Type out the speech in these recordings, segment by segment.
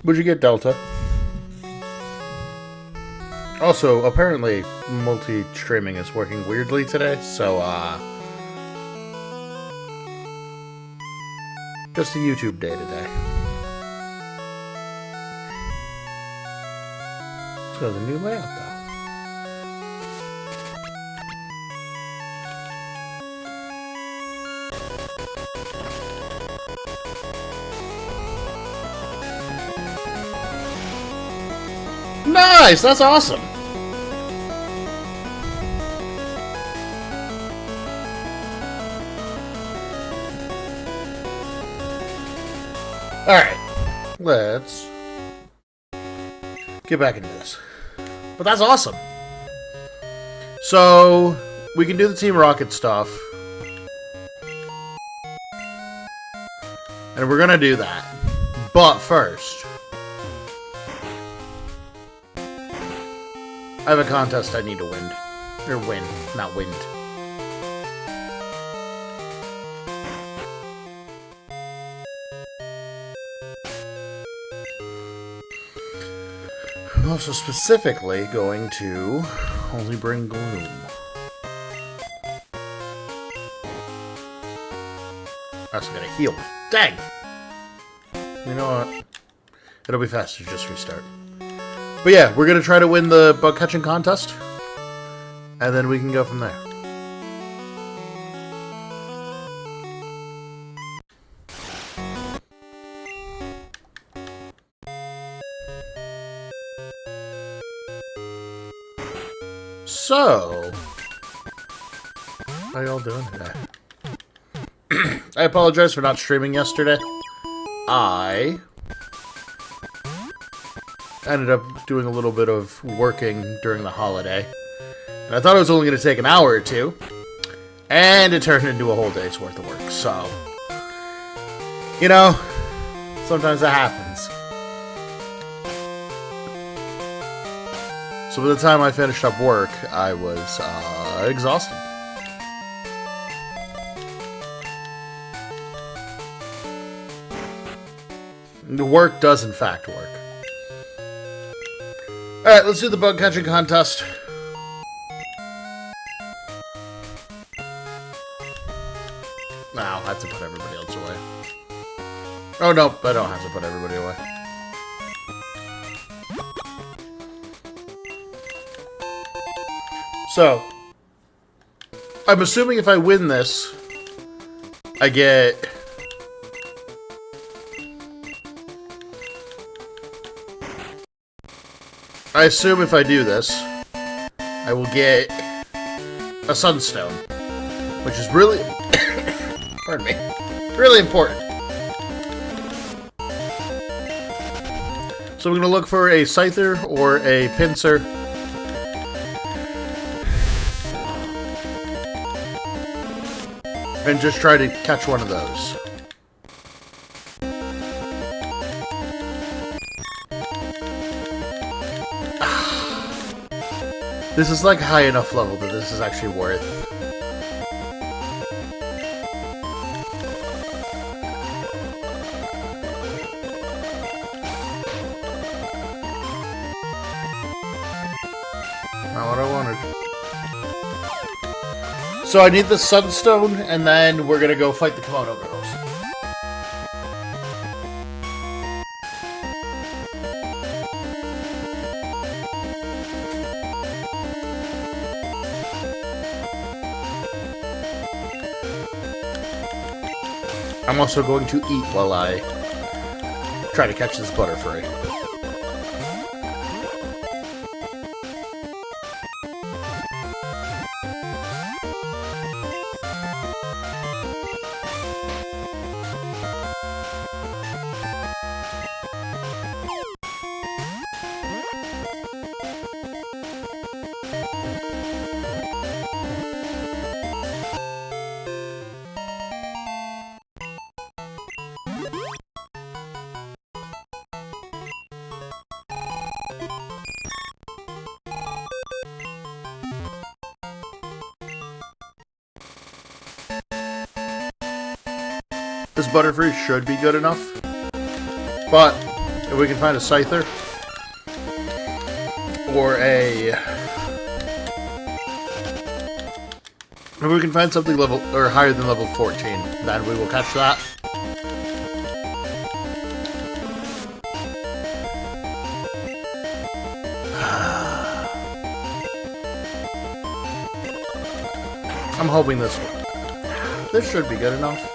Would you get Delta? Also, apparently, multi-streaming is working weirdly today, so, just a YouTube day today. Let's go to the new layout, though. Nice! That's awesome! Alright. Let's get back into this. But that's awesome! So, we can do the Team Rocket stuff. And we're gonna do that. But first, I have a contest I need to win. Or win, not wind. I'm also specifically going to only bring gloom. That's gonna heal. Dang! You know what? It'll be faster, just restart. But yeah, we're going to try to win the bug catching contest. And then we can go from there. So, how y'all doing today? I apologize for not streaming yesterday. I ended up doing a little bit of working during the holiday. And I thought it was only going to take an hour or two. And it turned into a whole day's worth of work. So, you know, sometimes that happens. So by the time I finished up work, I was exhausted. The work does in fact work. Alright, let's do the bug catching contest. Now, I have to put everybody else away. Oh, no, I don't have to put everybody away. So, I'm assuming if I win this, I get I assume if I do this, I will get a sunstone, which is really, pardon me, really important. So we're going to look for a Scyther or a Pincer. And just try to catch one of those. This is like high enough level that this is actually worth. Not what I wanted. So I need the Sunstone, and then we're gonna go fight the Komodo girls. I'm also going to eat while I try to catch this butterfly. This butterfree should be good enough, but If we can find a Scyther. Or a... If we can find something level or higher than level 14, then we will catch that. I'm hoping this should be good enough.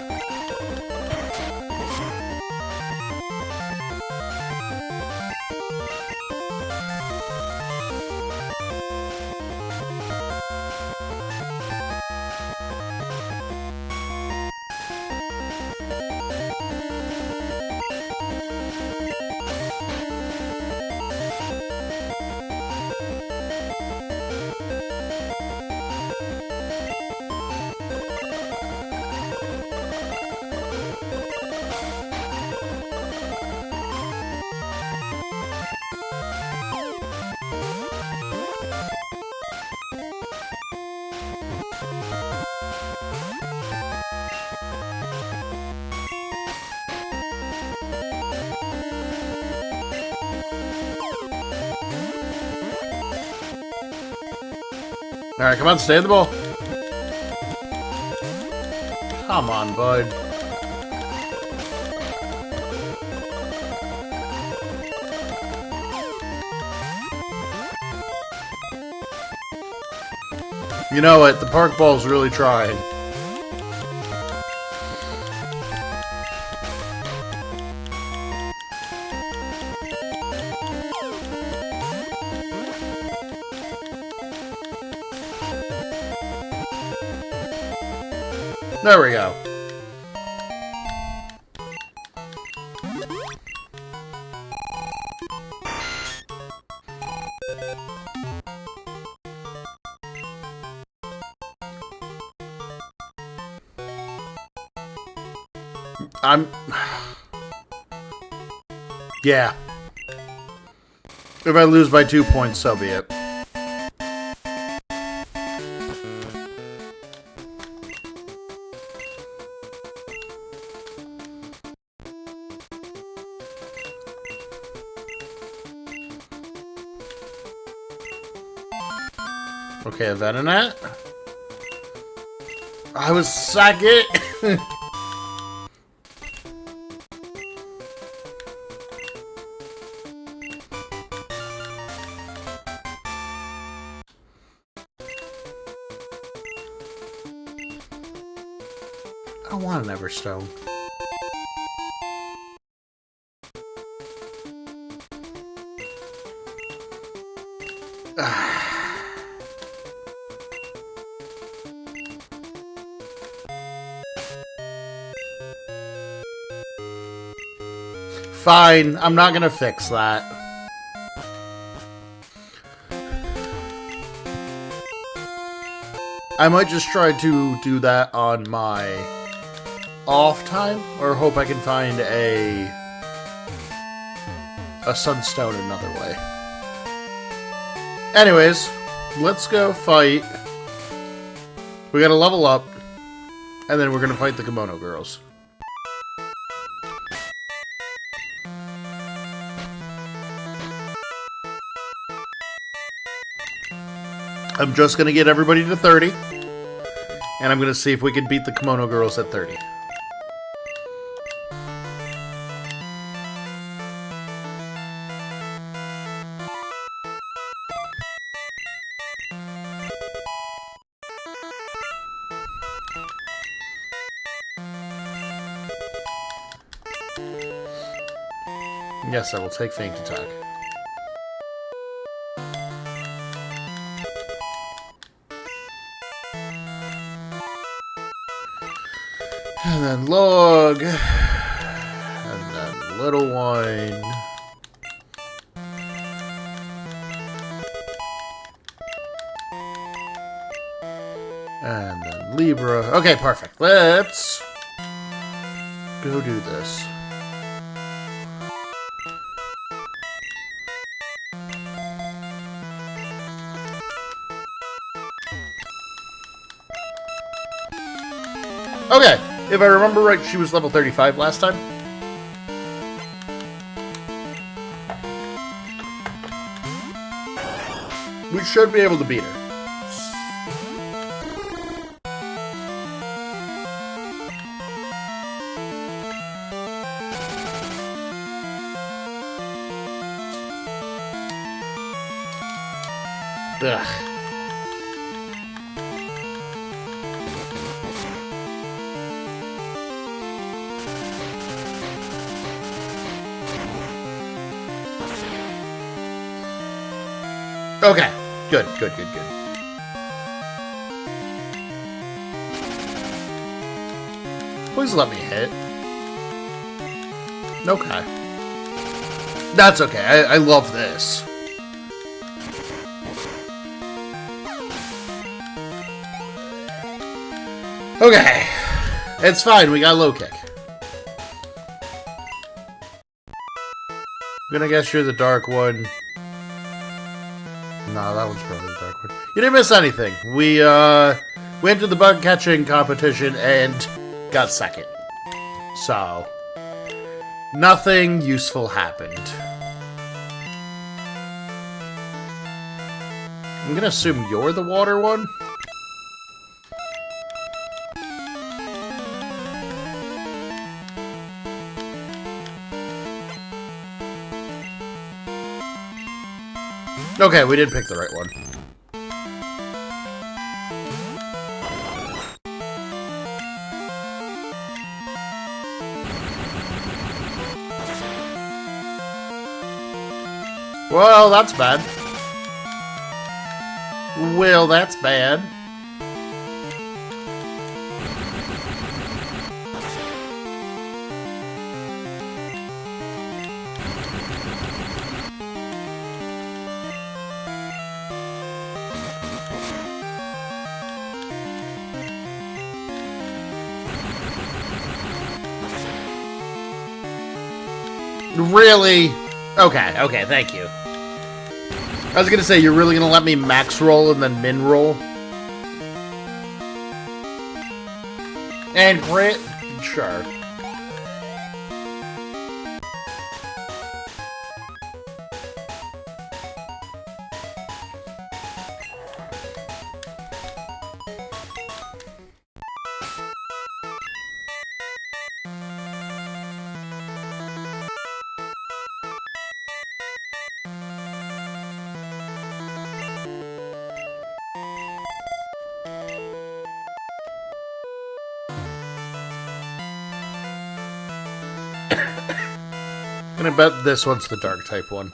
Alright, come on, stay in the ball. Come on, bud. You know what? The park ball's really trying. There we go. Yeah. If I lose by 2 points, so be it. Okay, a Venonat. I was second. I don't want an Everstone. Fine, I'm not gonna fix that. I might just try to do that on my off time, or hope I can find a Sunstone another way. Anyways, let's go fight. We gotta level up, and then we're gonna fight the Kimono Girls. I'm just going to get everybody to 30. And I'm going to see if we can beat the Kimono Girls at 30. Yes, I will take Faint Attack. And then Log. And then Little One. And then Libra. Okay, perfect. Let's go do this. Okay. If I remember right, she was level 35 last time. We should be able to beat her. Ugh. Okay. Good. Please let me hit. Okay. That's okay. I love this. Okay. It's fine. We got low kick. I'm gonna guess you're the dark one. No, that one's probably the dark one. You didn't miss anything. We entered the bug catching competition and got second. So, nothing useful happened. I'm gonna assume you're the water one? Okay, we did pick the right one. Well, that's bad. Well, that's bad. Really? Okay, thank you. I was gonna say, you're really gonna let me max roll and then min roll? And crit? Sure. I'm gonna bet this one's the dark type one.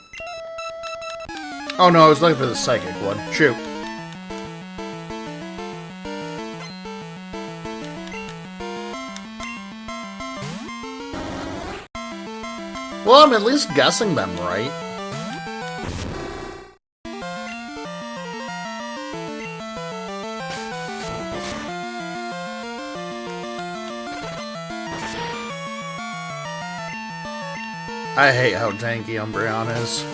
Oh no, I was looking for the psychic one. Shoot. Well, I'm at least guessing them right. I hate how tanky Umbreon is.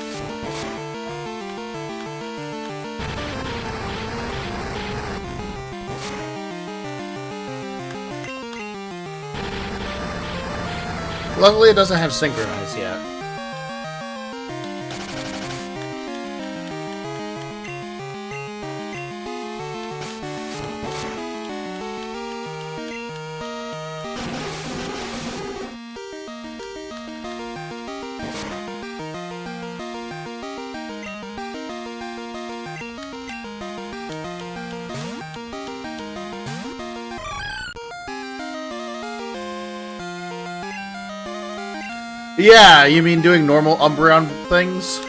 Luckily, it doesn't have Synchronize yet. Yeah, you mean doing normal Umbreon things?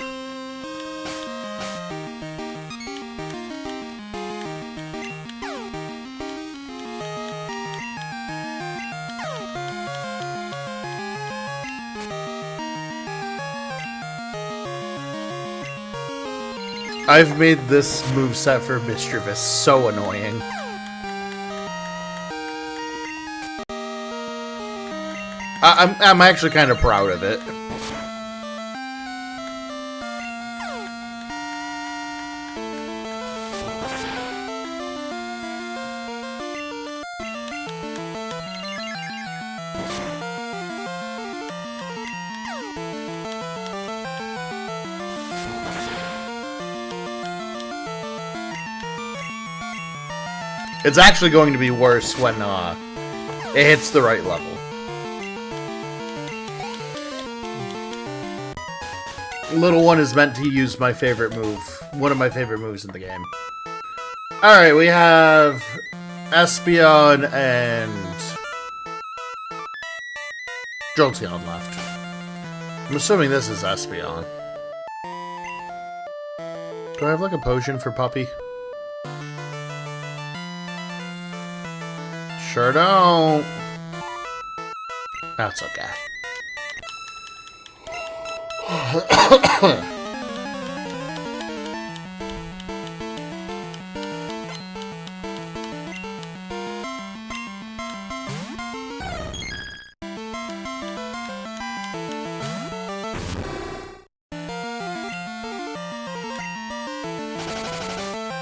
I've made this moveset for Mischievous so annoying. I'm actually kind of proud of it. It's actually going to be worse when it hits the right level. Little one is meant to use my favorite move. One of my favorite moves in the game. Alright, we have Espeon and Jolteon left. I'm assuming this is Espeon. Do I have like a potion for Puppy? Sure don't. That's okay.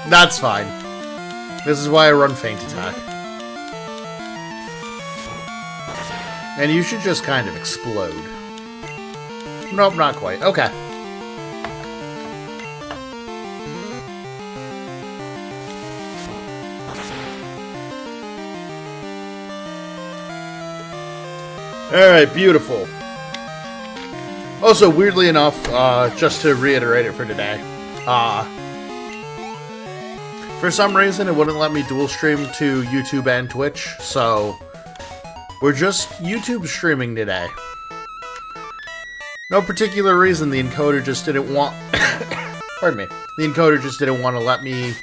That's fine. This is why I run Feint Attack. And you should just kind of explode. Nope, not quite. Okay. Alright, beautiful. Also, weirdly enough, just to reiterate it for today, for some reason, it wouldn't let me dual stream to YouTube and Twitch, so we're just YouTube streaming today. No particular reason, the encoder just didn't want... Pardon me. The encoder just didn't want to let me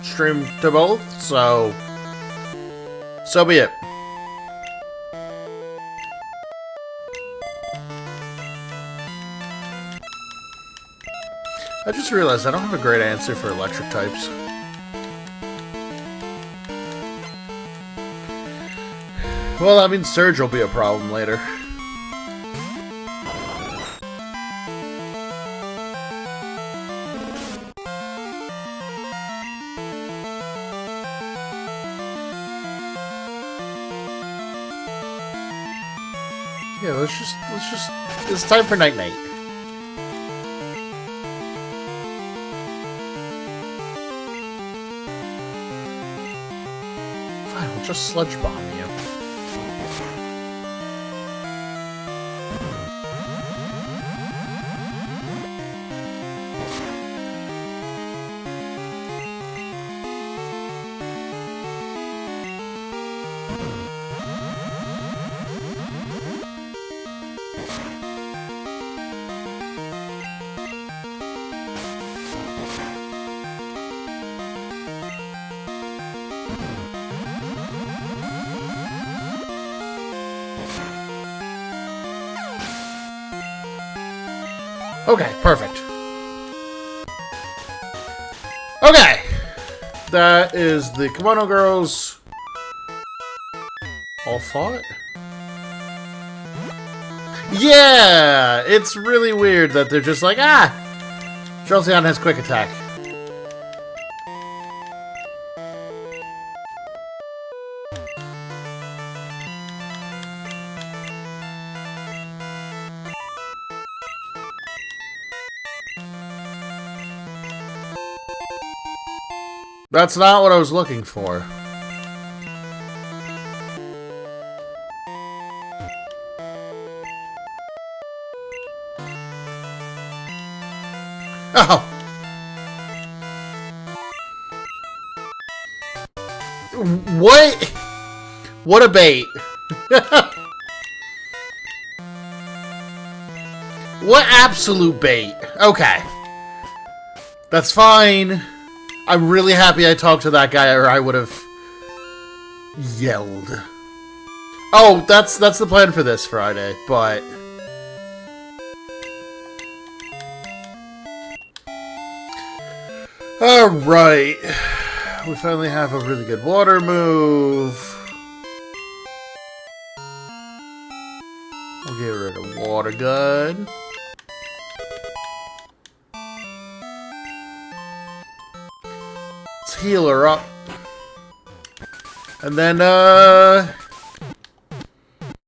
stream to both, so... So be it. I just realized I don't have a great answer for electric types. Well, that means Surge will be a problem later. Yeah, let's just, it's time for night-night. Fine, we'll just Sludge Bomb you. Okay, perfect. Okay! That is the Kimono Girls all fought? Yeah! It's really weird that they're just like, ah! Jolteon has quick attack. That's not what I was looking for. Oh! What? What a bait. What absolute bait. Okay. That's fine. I'm really happy I talked to that guy, or I would have yelled. Oh, that's the plan for this Friday, but alright. We finally have a really good water move. We'll get rid of Water Gun. Heal her up. And then,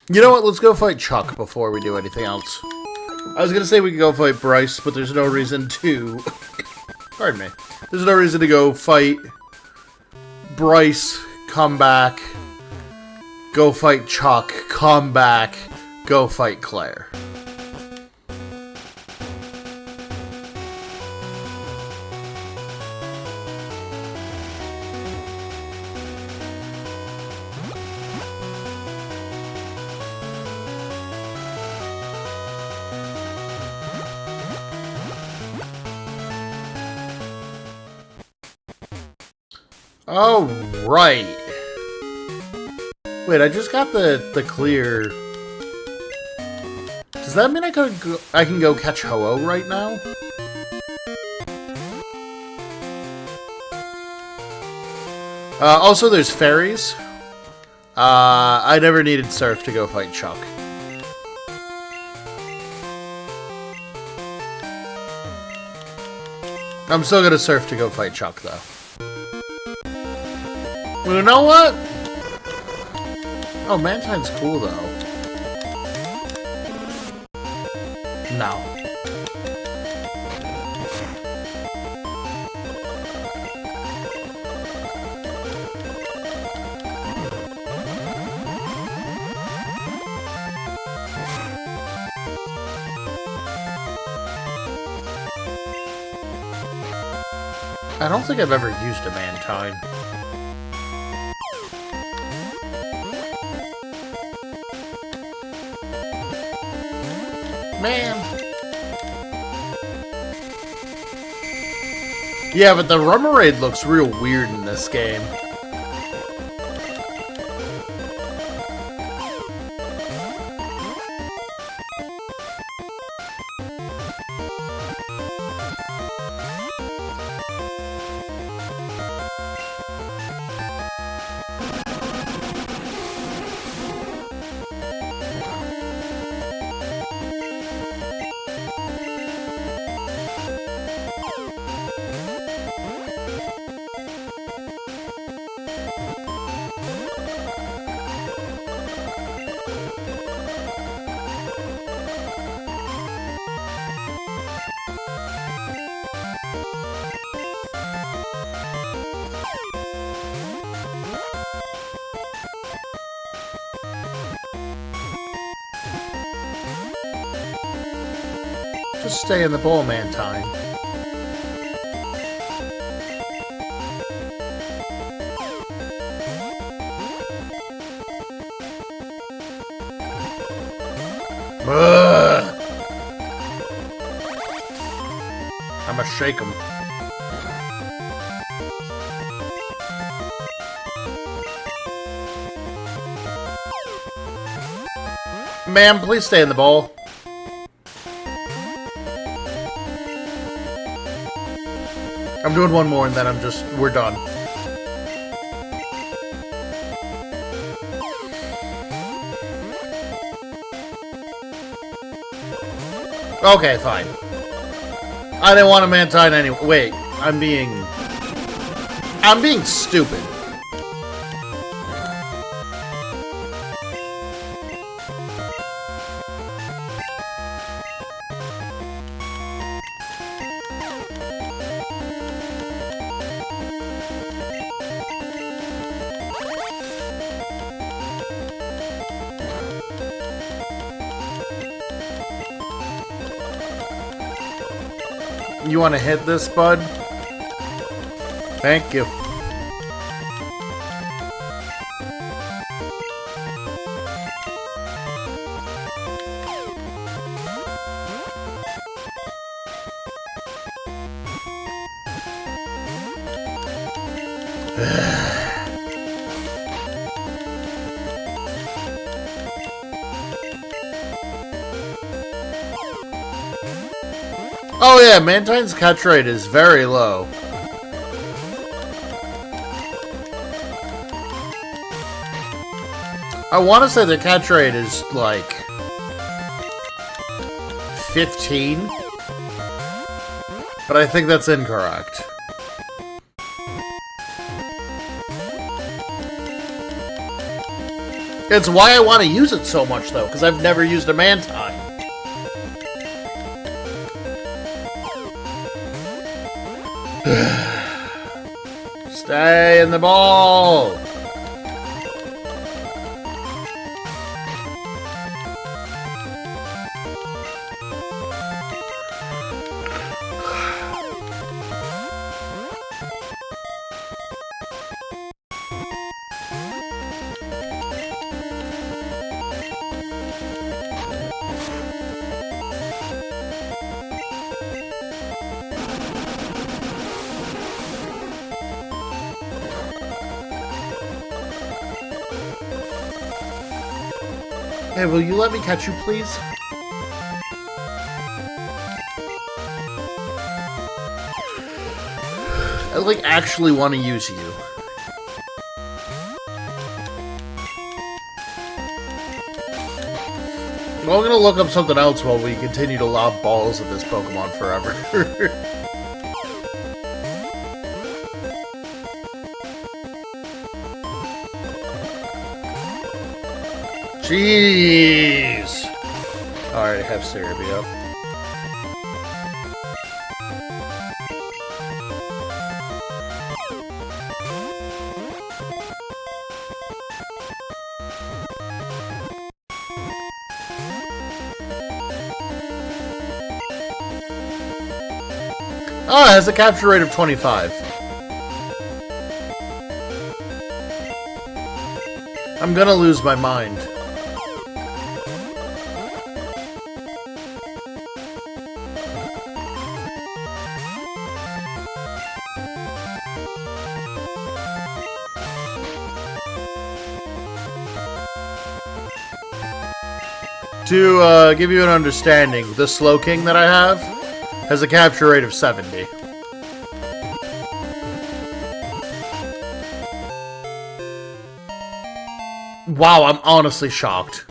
you know what? Let's go fight Chuck before we do anything else. I was gonna say we could go fight Bryce, but there's no reason to... Pardon me. There's no reason to go fight Bryce, come back, go fight Chuck, come back, go fight Claire. Oh, right. Wait, I just got the clear. Does that mean I can go catch Ho-Oh right now? Also, there's fairies. I never needed Surf to go fight Chuck. I'm still gonna Surf to go fight Chuck, though. Well, you know what? Oh, Mantine's cool, though. No. I don't think I've ever used a Mantine. Man. Yeah, but the Rummerade looks real weird in this game. Just stay in the ball, Mantine. I'ma shake him. Ma'am, please stay in the bowl. I'm doing one more and then we're done. Okay, fine. I didn't want a Mantine anyway. Wait, I'm being stupid. You want to hit this, bud? Thank you. Oh yeah, Mantine's catch rate is very low. I want to say the catch rate is like 15, but I think that's incorrect. It's why I want to use it so much though, because I've never used a Mantine. Stay in the ball! Hey, will you let me catch you, please? I, like, actually want to use you. Well, I'm gonna look up something else while we continue to lob balls at this Pokemon forever. Jeez! Alright, I have Cerebi up. Oh, it has a capture rate of 25. I'm gonna lose my mind. To give you an understanding, the Slowking that I have has a capture rate of 70. Wow, I'm honestly shocked.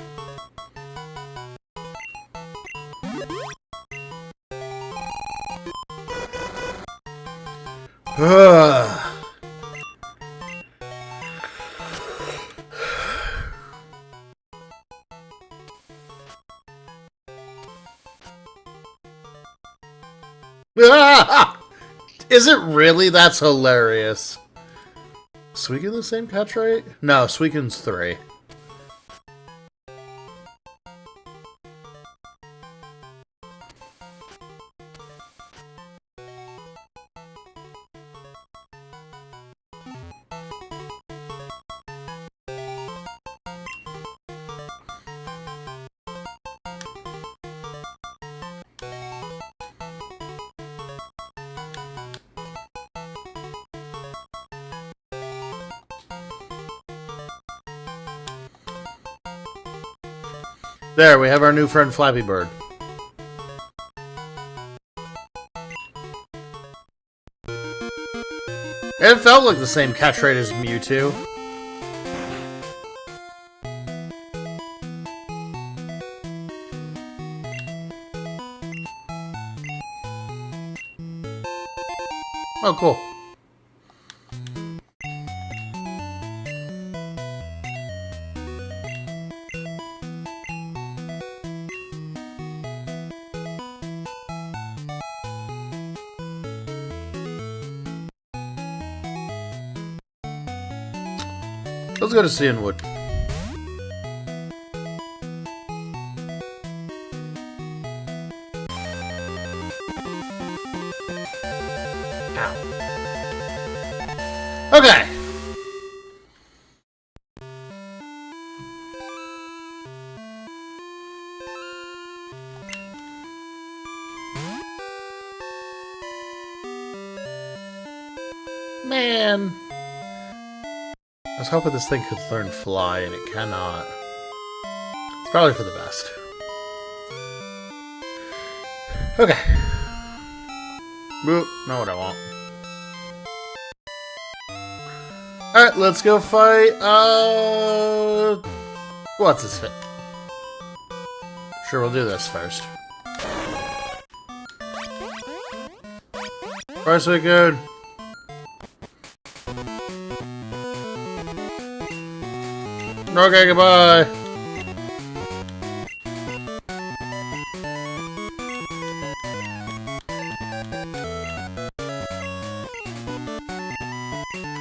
Is it really? That's hilarious. Suicune the same catch rate? No, Suicune's 3. There, we have our new friend Flappy Bird. It felt like the same catch rate as Mewtwo. Oh, cool. Let's go to Cianwood. Ow. Okay. Man. I was hoping this thing could learn Fly, and it cannot. It's probably for the best. Okay. Boop. Not what I want. Alright, let's go fight, what's his fit? Sure, we'll do this first. First we good. Okay, goodbye.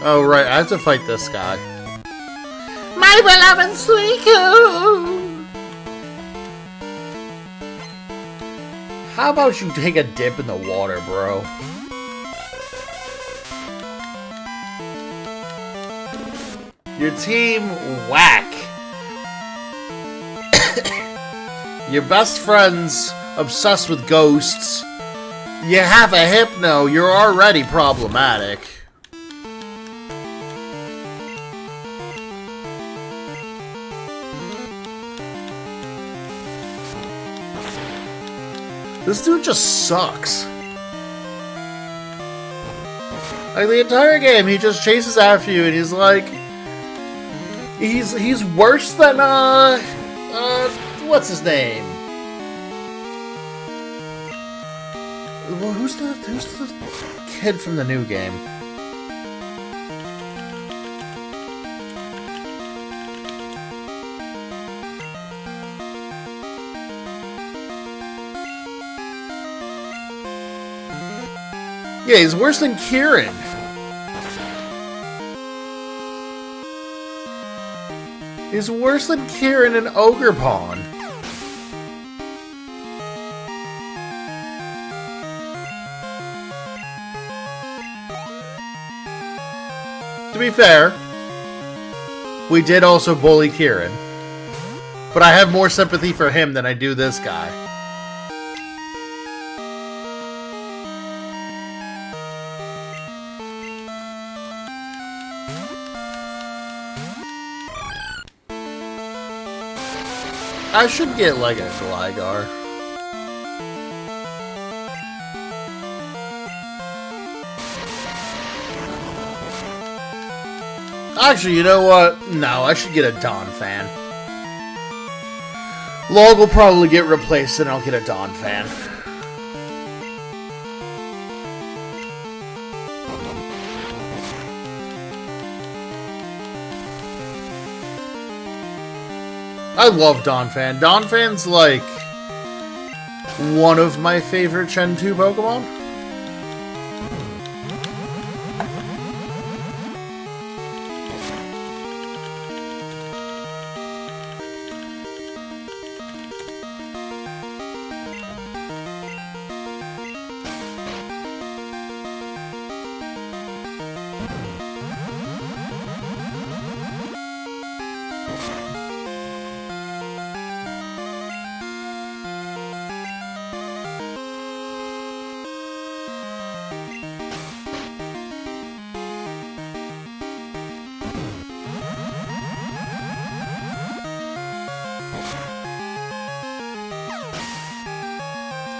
Oh, right, I have to fight this guy. My beloved Suicune! How about you take a dip in the water, bro? Your team, whack. Your best friend's obsessed with ghosts. You have a Hypno, you're already problematic. This dude just sucks. Like, the entire game, he just chases after you, and he's like... He's worse than, what's his name? Well, who's the kid from the new game? Yeah, he's worse than Kieran. He's worse than Kieran in Ogre Pawn. To be fair, we did also bully Kieran. But I have more sympathy for him than I do this guy. I should get, like, a Gligar. Actually, you know what? No, I should get a Donphan. Log will probably get replaced and I'll get a Donphan. I love Donphan. Donphan's like one of my favorite Gen 2 Pokemon.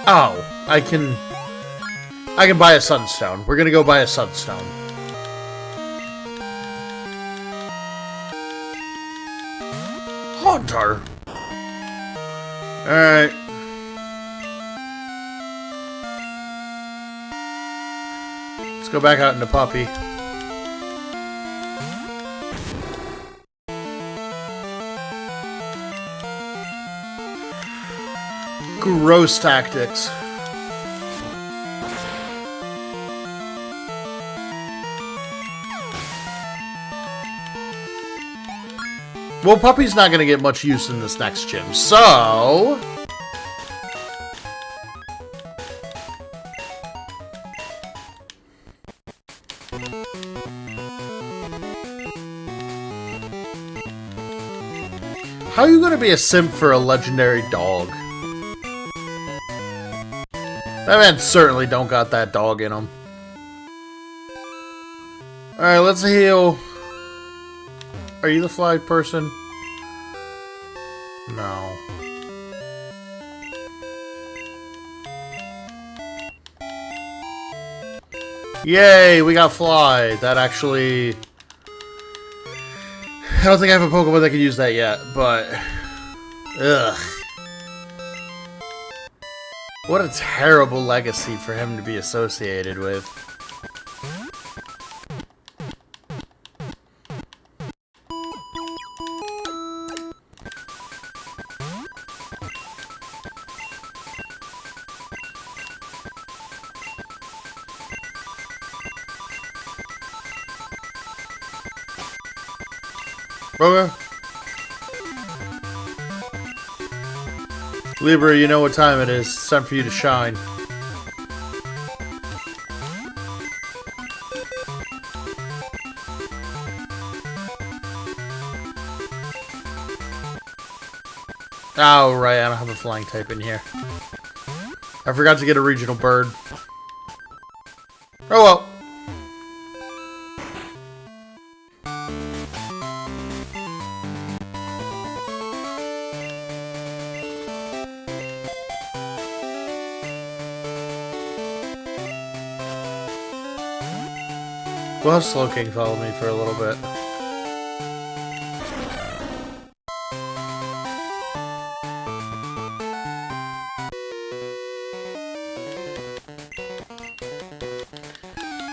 Oh, I can buy a Sunstone. We're gonna go buy a Sunstone. Haunter. Alright. Let's go back out into Puppy. Gross tactics. Well, Puppy's not going to get much use in this next gym, so... How are you going to be a simp for a legendary dog? That man certainly don't got that dog in him. Alright, let's heal. Are you the flight person? No. Yay, we got Fly. That actually... I don't think I have a Pokemon that can use that yet, but... Ugh. What a terrible legacy for him to be associated with. Okay. Libra, you know what time it is. It's time for you to shine. Oh, right, I don't have a flying type in here. I forgot to get a regional bird. Oh well. We'll have Slowking follow me for a little bit.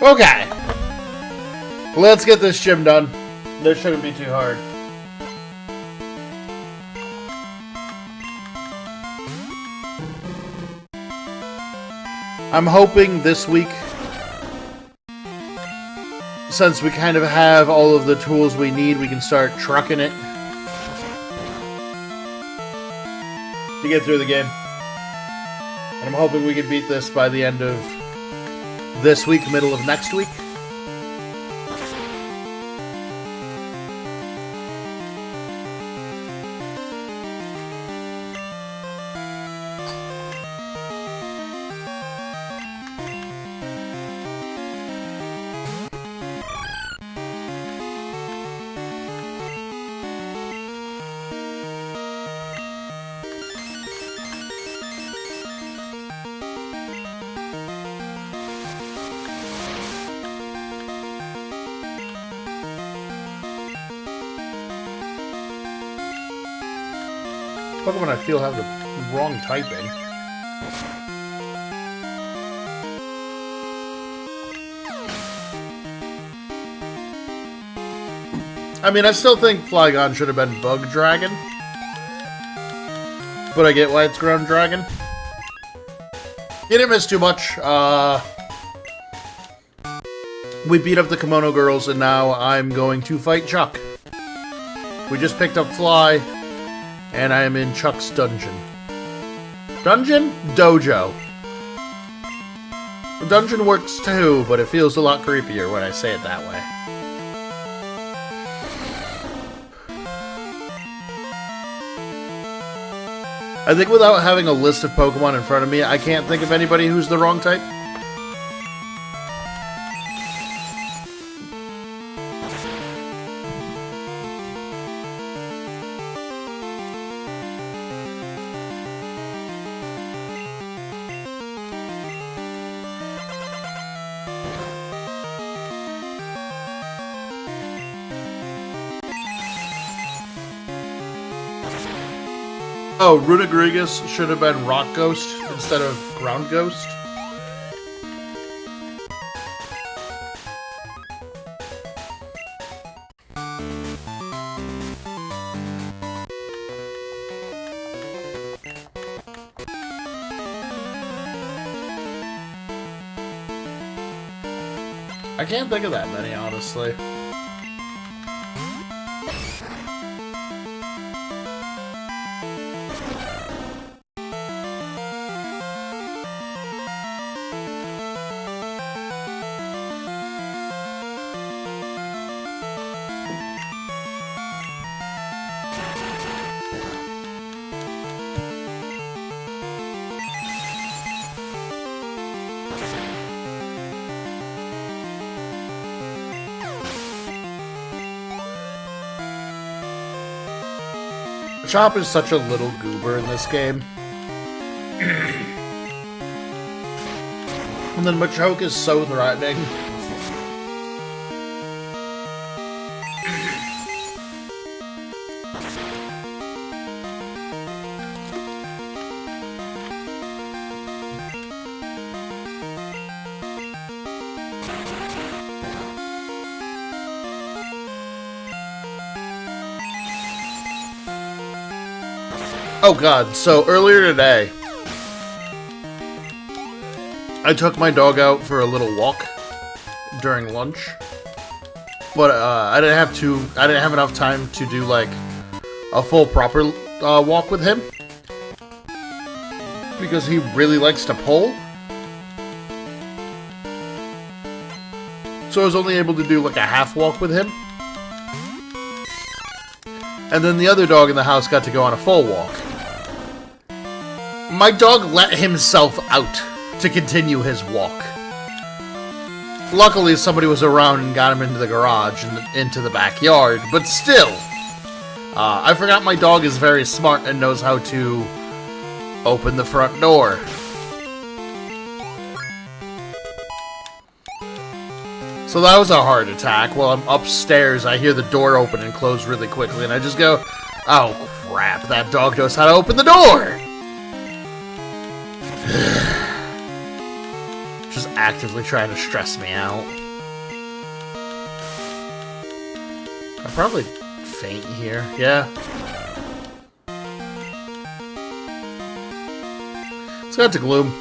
Okay. Let's get this gym done. This shouldn't be too hard. I'm hoping this week, since we kind of have all of the tools we need, we can start trucking it to get through the game. And I'm hoping we can beat this by the end of this week, middle of next week. Pokemon I feel have the wrong typing. I mean, I still think Flygon should have been Bug Dragon. But I get why it's Ground Dragon. You didn't miss too much. We beat up the Kimono Girls, and now I'm going to fight Chuck. We just picked up Fly. And I am in Chuck's dungeon. Dungeon? Dojo. The dungeon works too, but it feels a lot creepier when I say it that way. I think without having a list of Pokemon in front of me, I can't think of anybody who's the wrong type. Oh, Runagrigus should have been Rock Ghost instead of Ground Ghost. I can't think of that many, honestly. Chop is such a little goober in this game. And then Machoke is so threatening. Oh god, so earlier today, I took my dog out for a little walk during lunch, but I didn't have enough time to do like a full proper walk with him because he really likes to pull. So I was only able to do like a half walk with him. And then the other dog in the house got to go on a full walk. My dog let himself out to continue his walk. Luckily, somebody was around and got him into the garage and into the backyard, but still, I forgot my dog is very smart and knows how to open the front door. So that was a hard attack. While I'm upstairs, I hear the door open and close really quickly, and I just go, oh crap, that dog knows how to open the door! Just actively trying to stress me out. I'll probably faint here, yeah. Let's go to Gloom.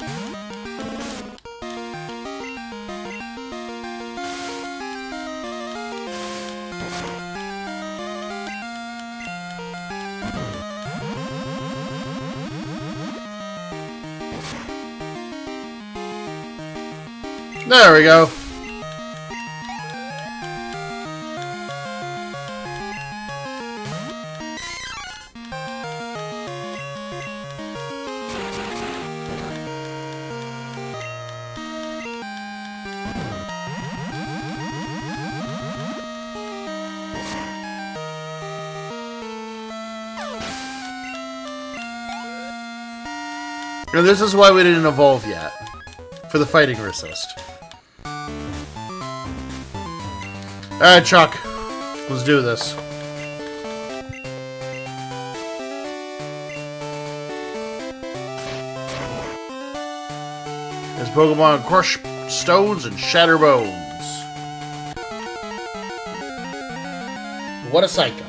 There we go. And this is why we didn't evolve yet. For the fighting resist. Alright, Chuck. Let's do this. This Pokemon crush stones and shatter bones. What a psycho.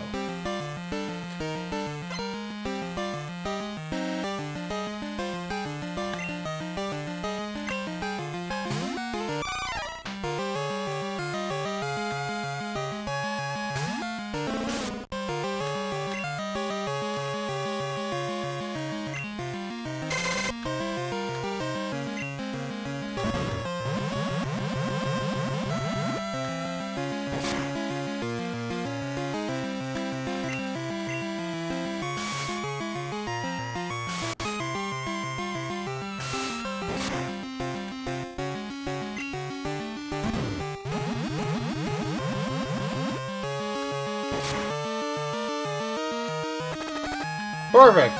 Perfect.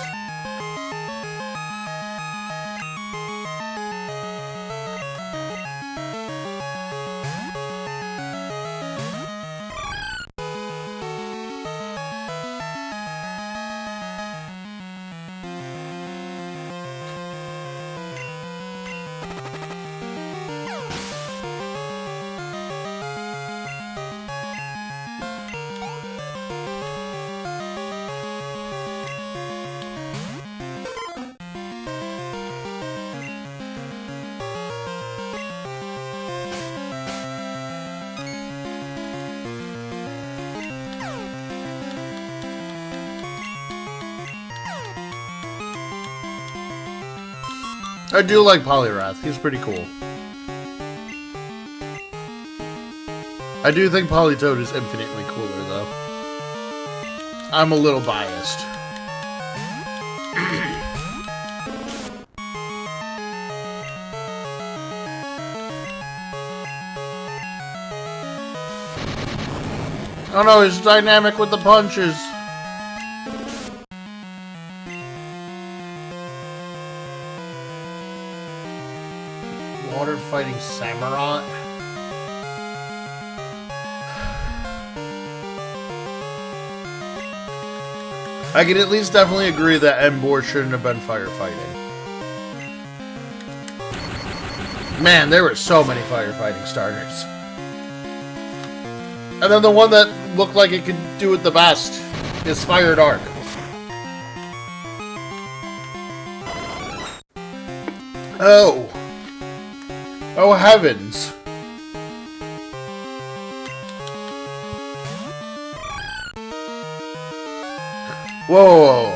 I do like Poliwrath. He's pretty cool. I do think Politoed is infinitely cooler, though. I'm a little biased. Oh no, he's dynamic with the punches. Water fighting Samurott. I can at least definitely agree that Emboar shouldn't have been firefighting. Man, there were so many firefighting starters. And then the one that looked like it could do it the best is Fire Dark. Oh. Oh heavens. Whoa.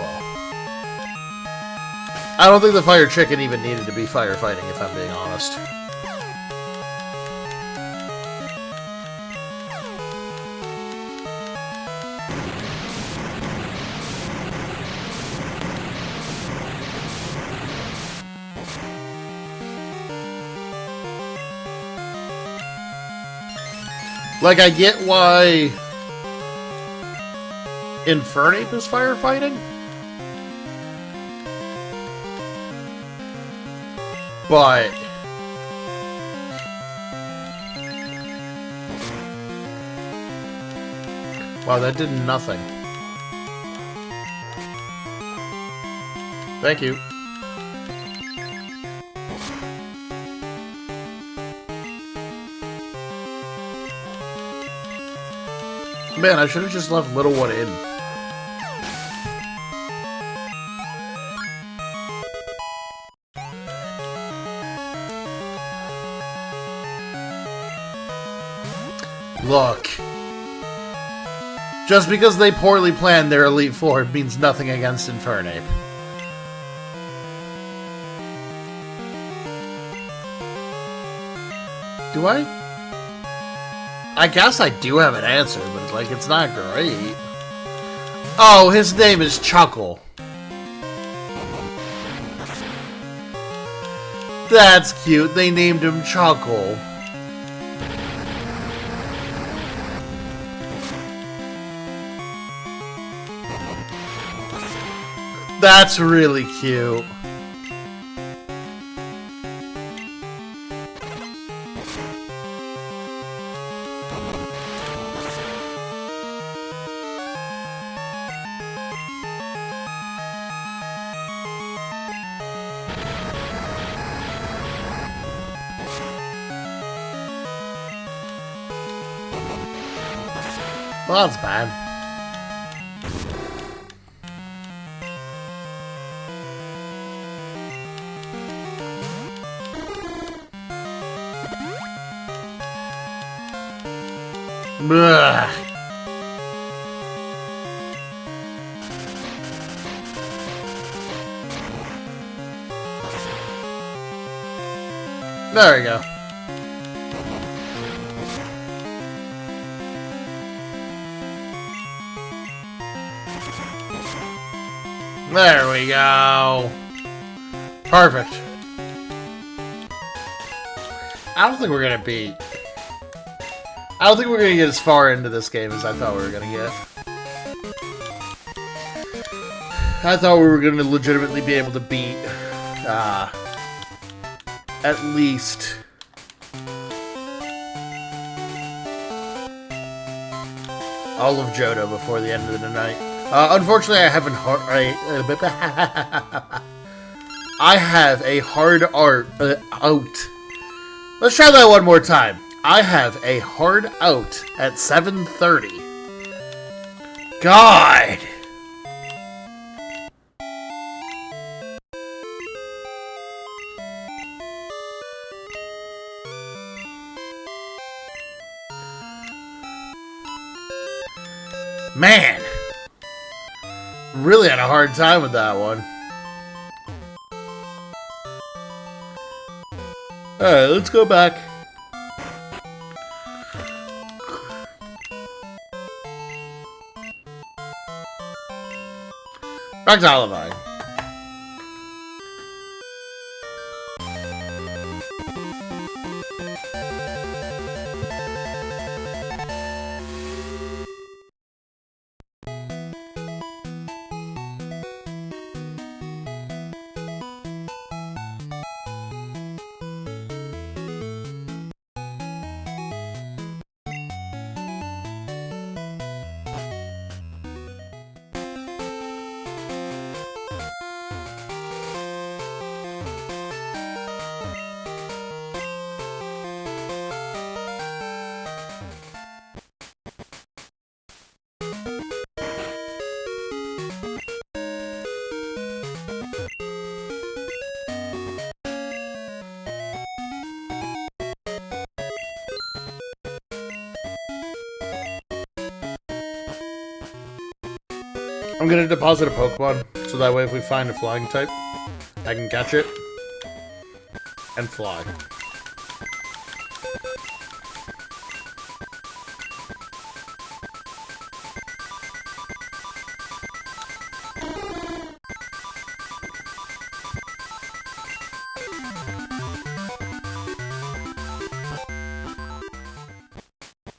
I don't think the fire chicken even needed to be firefighting, if I'm being honest. Like, I get why Infernape is firefighting, but Wow, that did nothing. Thank you. Man, I should have just left little one in. Look. Just because they poorly planned their Elite Four means nothing against Infernape. Do I? I guess I do have an answer, but like it's not great. Oh, his name is Chuckle. That's cute. They named him Chuckle. That's really cute. Well, that's bad. Ugh. There we go. There we go. Perfect. I don't think we're gonna beat. I don't think we're gonna get as far into this game as I thought we were gonna get. I thought we were gonna legitimately be able to beat, at least all of Johto before the end of the night. Unfortunately, I haven't I have a hard out. Let's try that one more time. I have a hard out at 7:30. God! Man! Really had a hard time with that one. Alright, let's go back. Back to Alibi. I'm gonna deposit a Pokemon, so that way if we find a flying type, I can catch it and fly.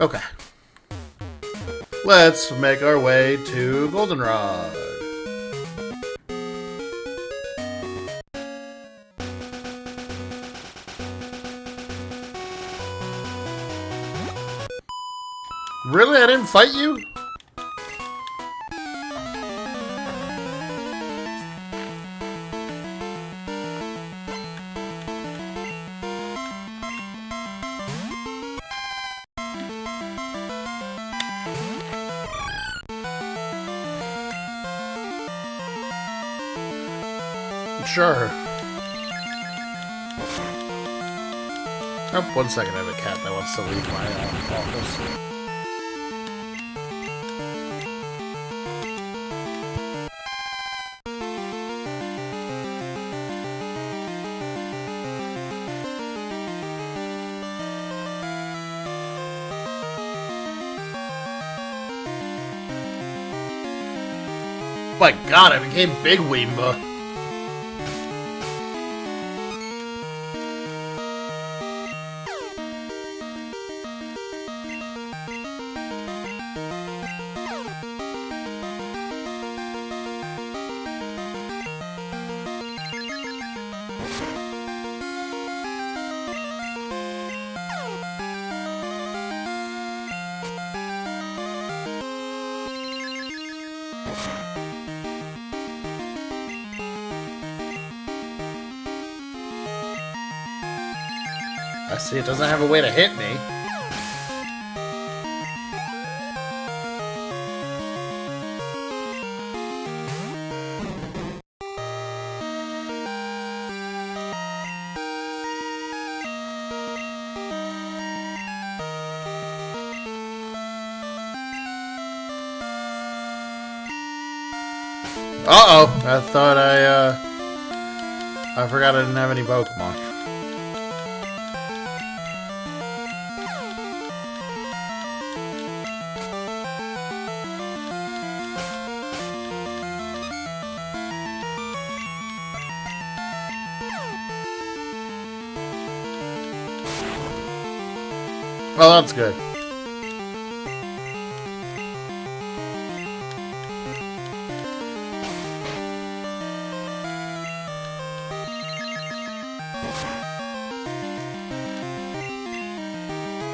Okay. Let's make our way to Goldenrod. Really? I didn't fight you? Sure. Oh, 1 second, I have a cat that wants to leave my office. My god, I became Big Weemba. I see it doesn't have a way to hit me. Uh-oh! I thought I forgot I didn't have any Pokemon. Well, that's good.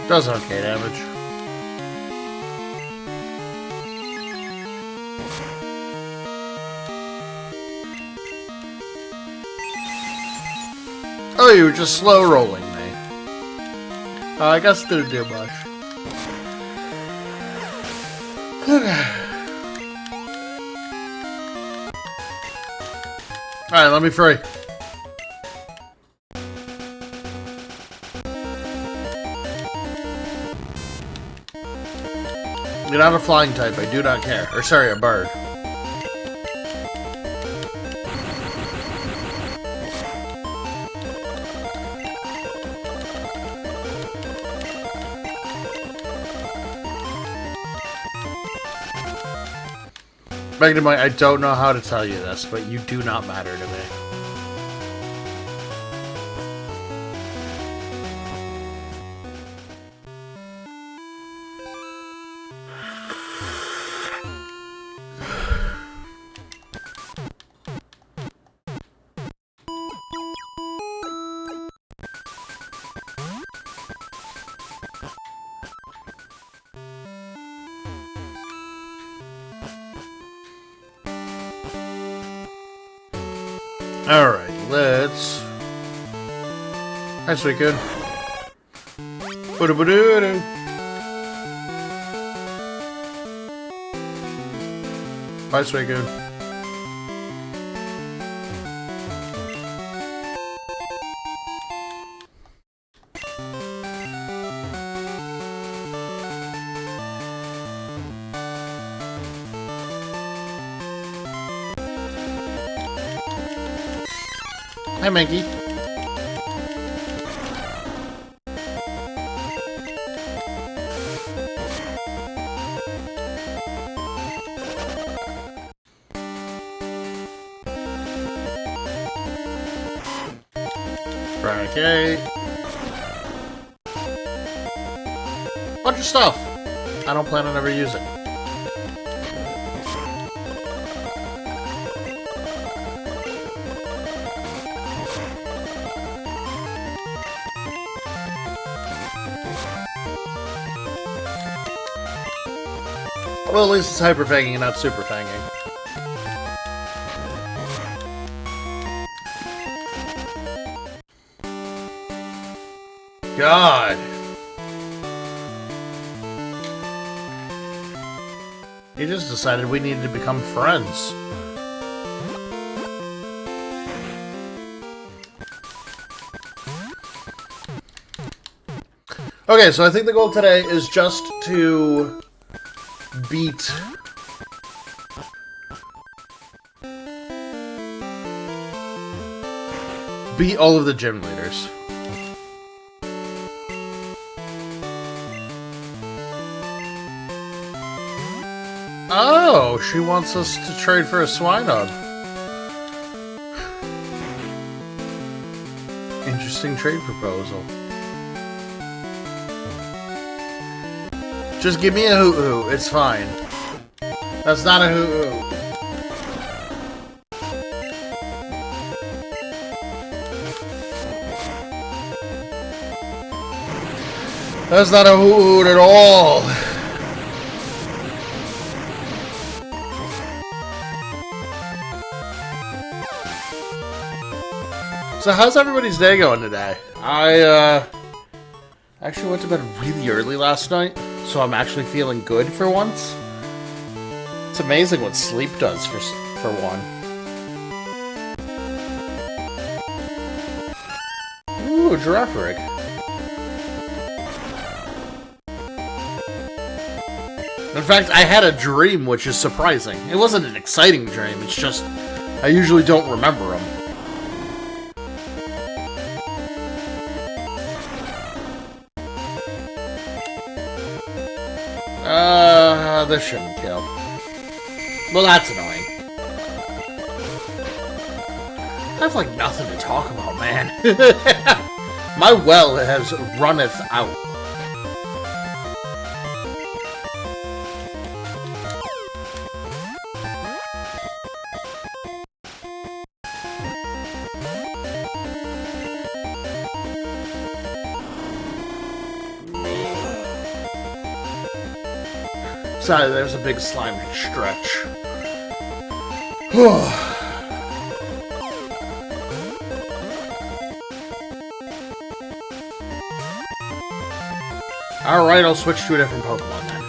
Does okay damage. Oh, you were just slow rolling me. I guess it didn't do much. Alright, let me free. You're not a flying type, I do not care. Or sorry, a bird. Magnemite, I don't know how to tell you this, but you do not matter to me. Alright, let's... Hi, Suicune. Boo-doo-boo-doo-doo. Hi, Suicune. Hi, Maggie. Okay. Bunch of stuff. I don't plan on ever using. Well, at least it's hyper fanging and not super fanging. God. He just decided we needed to become friends. Okay, so I think the goal today is just to beat... beat all of the gym leaders. Oh, she wants us to trade for a Swinub. Interesting trade proposal. Just give me a hoo-hoo, it's fine. That's not a hoo-hoo. That's not a hoo-hoo at all. So how's everybody's day going today? I actually went to bed really early last night, so I'm actually feeling good for once. It's amazing what sleep does for one. Ooh, a giraffe rig. In fact, I had a dream, which is surprising. It wasn't an exciting dream, it's just I usually don't remember them. This shouldn't kill. Well, that's annoying. I have, like, nothing to talk about, man. My well has runneth out. Sorry, there's a big slime stretch. Alright, I'll switch to a different Pokemon then.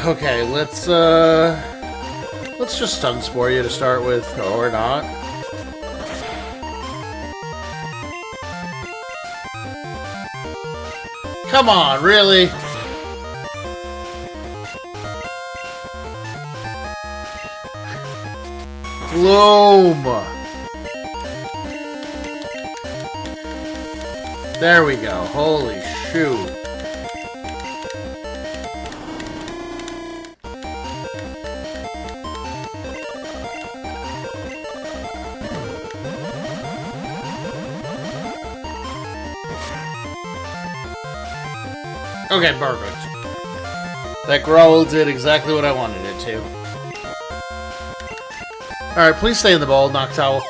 Okay, let's just Stun Spore you to start with, or not. Come on, really? Gloom! There we go, holy shoot. Okay, perfect. That growl did exactly what I wanted it to. Alright, please stay in the ball, Noctowl.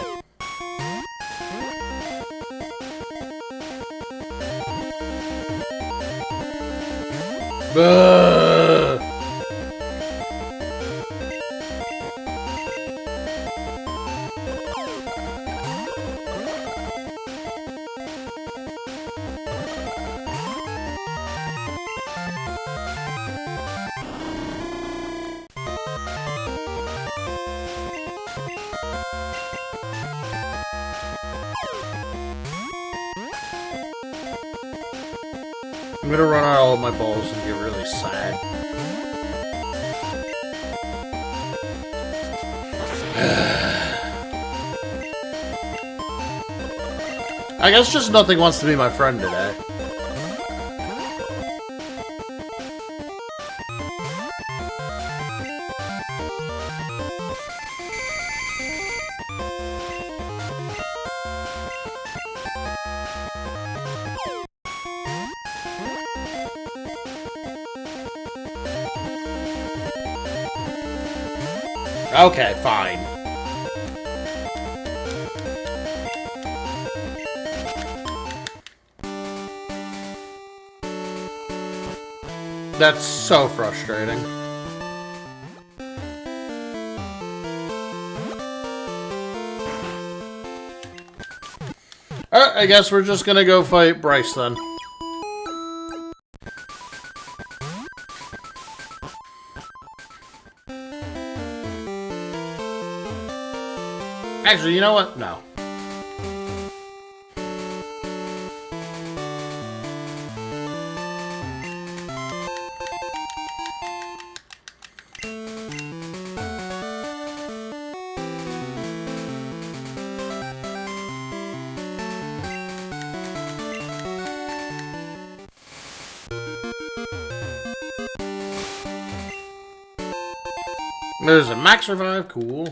I'm gonna run out all of my balls and get really sad. I guess just nothing wants to be my friend today. Okay, fine. That's so frustrating. Alright, I guess we're just gonna go fight Bryce then. Actually, you know what? No. There's a max revive, cool.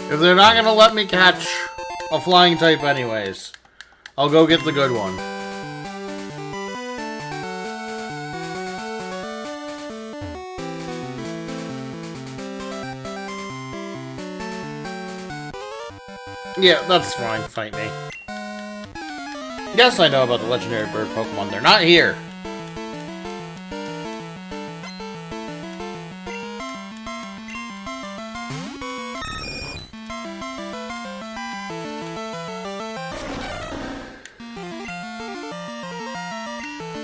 If they're not gonna let me catch a flying type anyways, I'll go get the good one. Yeah, that's fine. Fight me. Yes, I know about the legendary bird Pokemon. They're not here.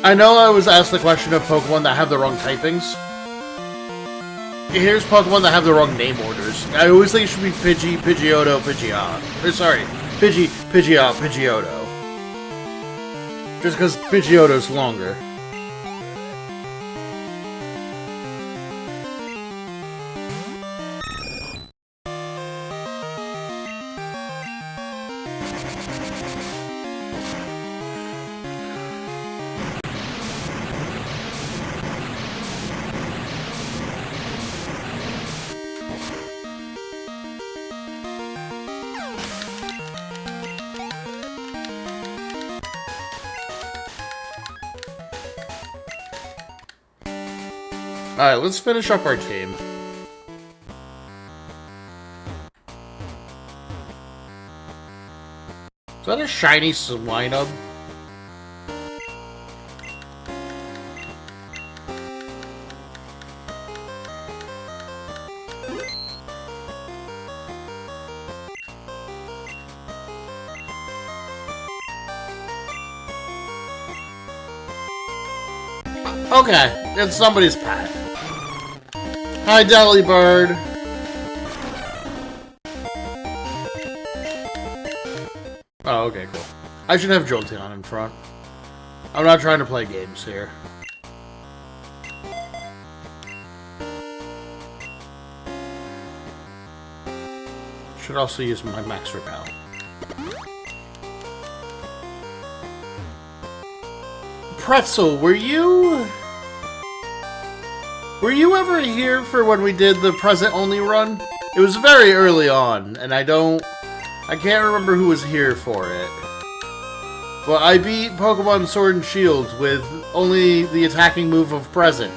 I know I was asked the question of Pokemon that have the wrong typings. Here's Pokemon that have the wrong name orders. I always think it should be Pidgey, Pidgeotto, Pidgeot. Or sorry, Pidgey, Pidgeot, Pidgeotto. Just because Pidgeotto's longer. Alright, let's finish up our team. Is that a shiny Swinub? Okay, it's somebody's pet. Hi, Delibird. Oh, okay, cool. I should have Jolteon in front. I'm not trying to play games here. Should also use my Max Repel. Pretzel, were you ever here for when we did the present-only run? It was very early on, and I can't remember who was here for it. But I beat Pokemon Sword and Shield with only the attacking move of present.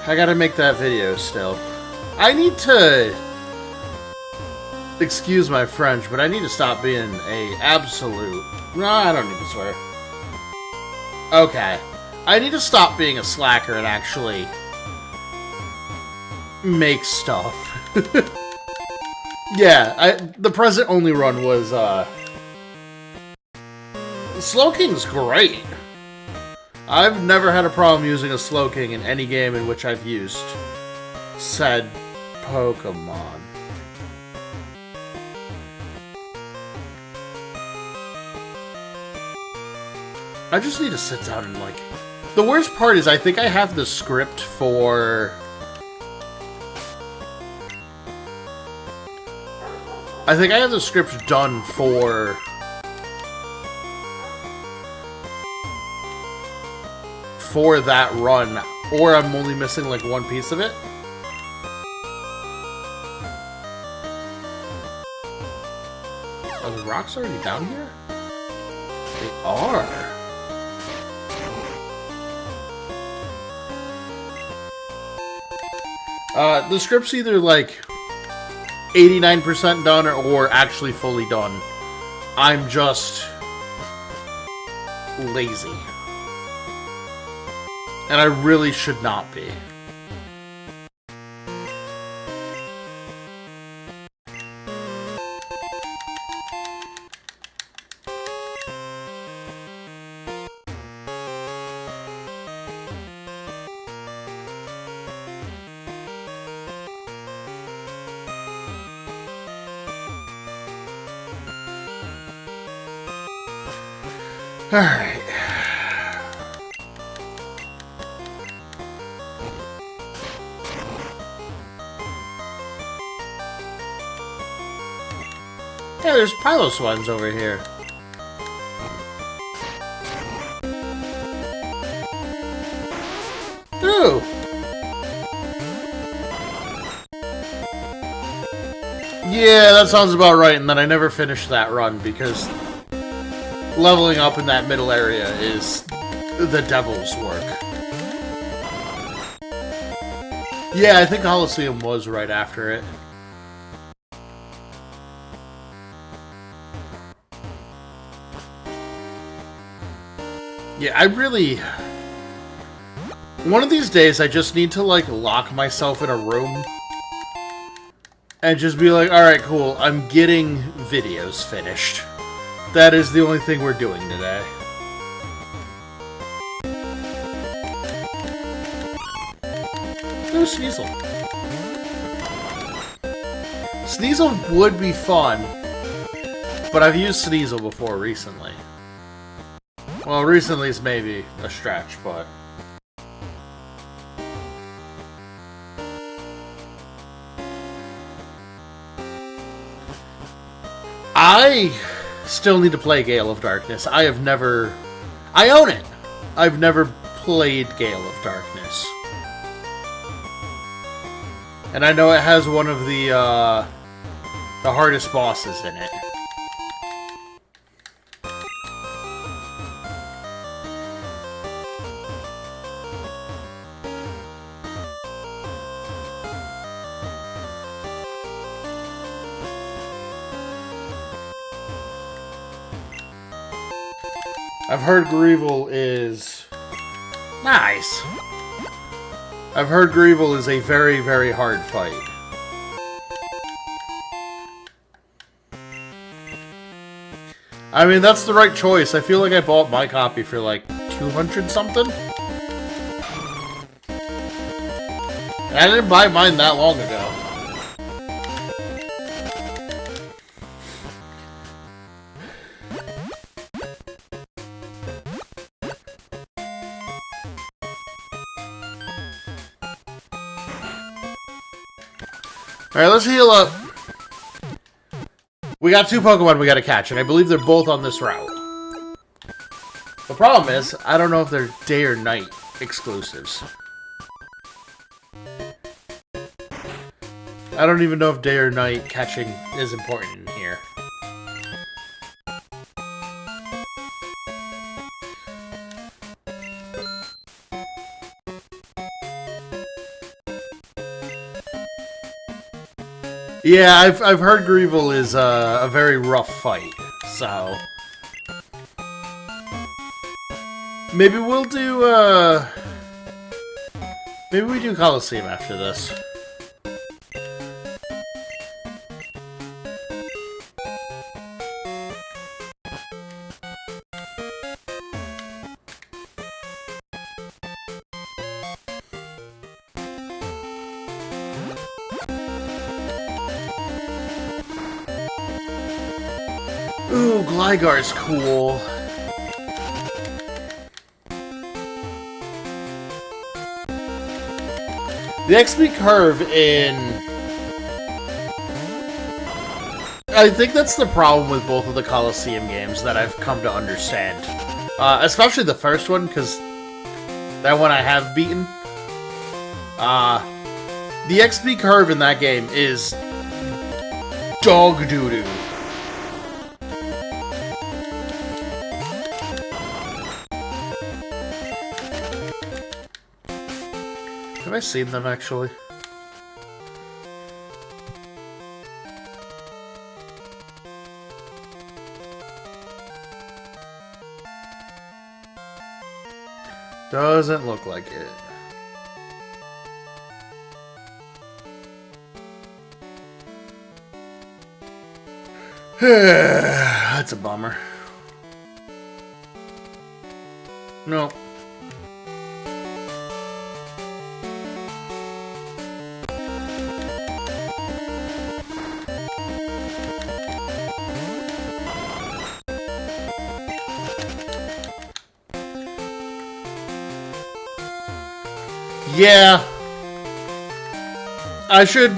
I gotta make that video still. I need to... Excuse my French, but I need to stop being a absolute... No, I don't need to swear. Okay. I need to stop being a slacker and actually make stuff. Yeah, the present-only run was, Slowking's great. I've never had a problem using a Slowking in any game in which I've used said Pokemon. I just need to sit down and, like... The worst part is I think I have the script for... I think I have the script done for... that run, or I'm only missing, like, one piece of it. Are the rocks already down here? They are. The script's either, like, 89% done or actually fully done. I'm just lazy. And I really should not be. Alright. Yeah, there's Piloswines over here. Ooh! Yeah, that sounds about right, and then I never finished that run because leveling up in that middle area is the devil's work. Yeah, I think Coliseum was right after it. Yeah, I really... One of these days, I just need to, like, lock myself in a room and just be like, alright, cool, I'm getting videos finished. That is the only thing we're doing today. No, Sneasel. Sneasel would be fun, but I've used Sneasel before recently. Well, recently is maybe a stretch, but... I still need to play Gale of Darkness. I have never... I own it! I've never played Gale of Darkness. And I know it has one of the hardest bosses in it. I've heard Greevil is... nice! I've heard Greevil is a very, very hard fight. I mean, that's the right choice. I feel like I bought my copy for like 200 something. And I didn't buy mine that long ago. Alright, let's heal up. We got 2 Pokemon we gotta catch, and I believe they're both on this route. The problem is, I don't know if they're day or night exclusives. I don't even know if day or night catching is important in here. Yeah, I've heard Greevil is a very rough fight, so... Maybe we'll do, maybe we do Coliseum after this. Ooh, Gligar's cool. The XP curve in... I think that's the problem with both of the Coliseum games that I've come to understand. Especially the first one, because that one I have beaten. The XP curve in that game is... dog doo-doo. Have I seen them, actually? Doesn't look like it. That's a bummer. No. Yeah. I should...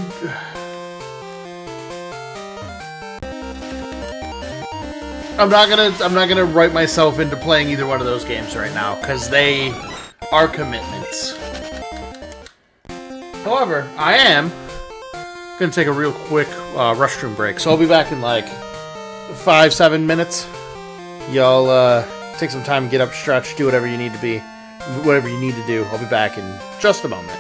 I'm not gonna write myself into playing either one of those games right now, because they are commitments. However, I am gonna take a real quick restroom break, so I'll be back in like 5-7 minutes. Y'all take some time, get up, stretch, do whatever you need to be, whatever you need to do. I'll be back in just a moment.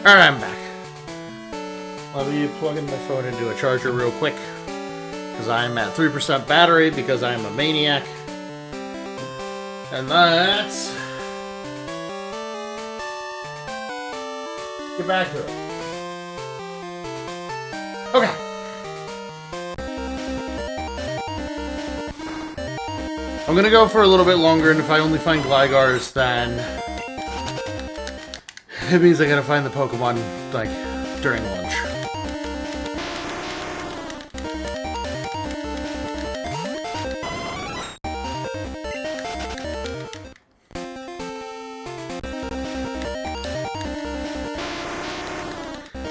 Alright, I'm back. Let me plug in my phone into a charger real quick. Because I'm at 3% battery because I'm a maniac. And let's get back to it. Okay. I'm gonna go for a little bit longer, and if I only find Glygars, then it means I gotta find the Pokemon, like, during lunch.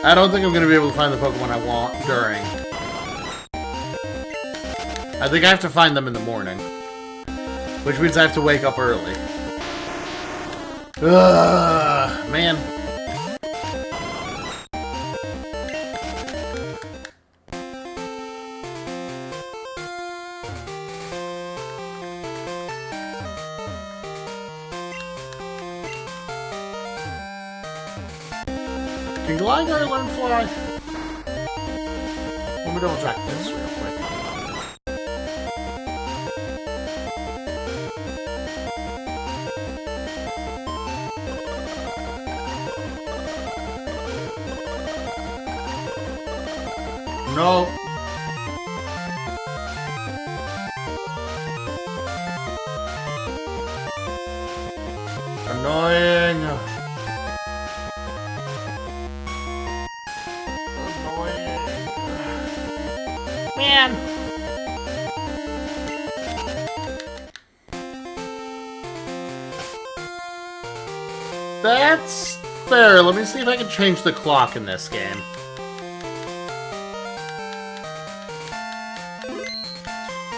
I don't think I'm gonna be able to find the Pokemon I want during. I think I have to find them in the morning. Which means I have to wake up early. Ugh, man. Can Gligar learn fly? Let me double check this real quick. No. Annoying. Man. That's fair. Let me see if I can change the clock in this game.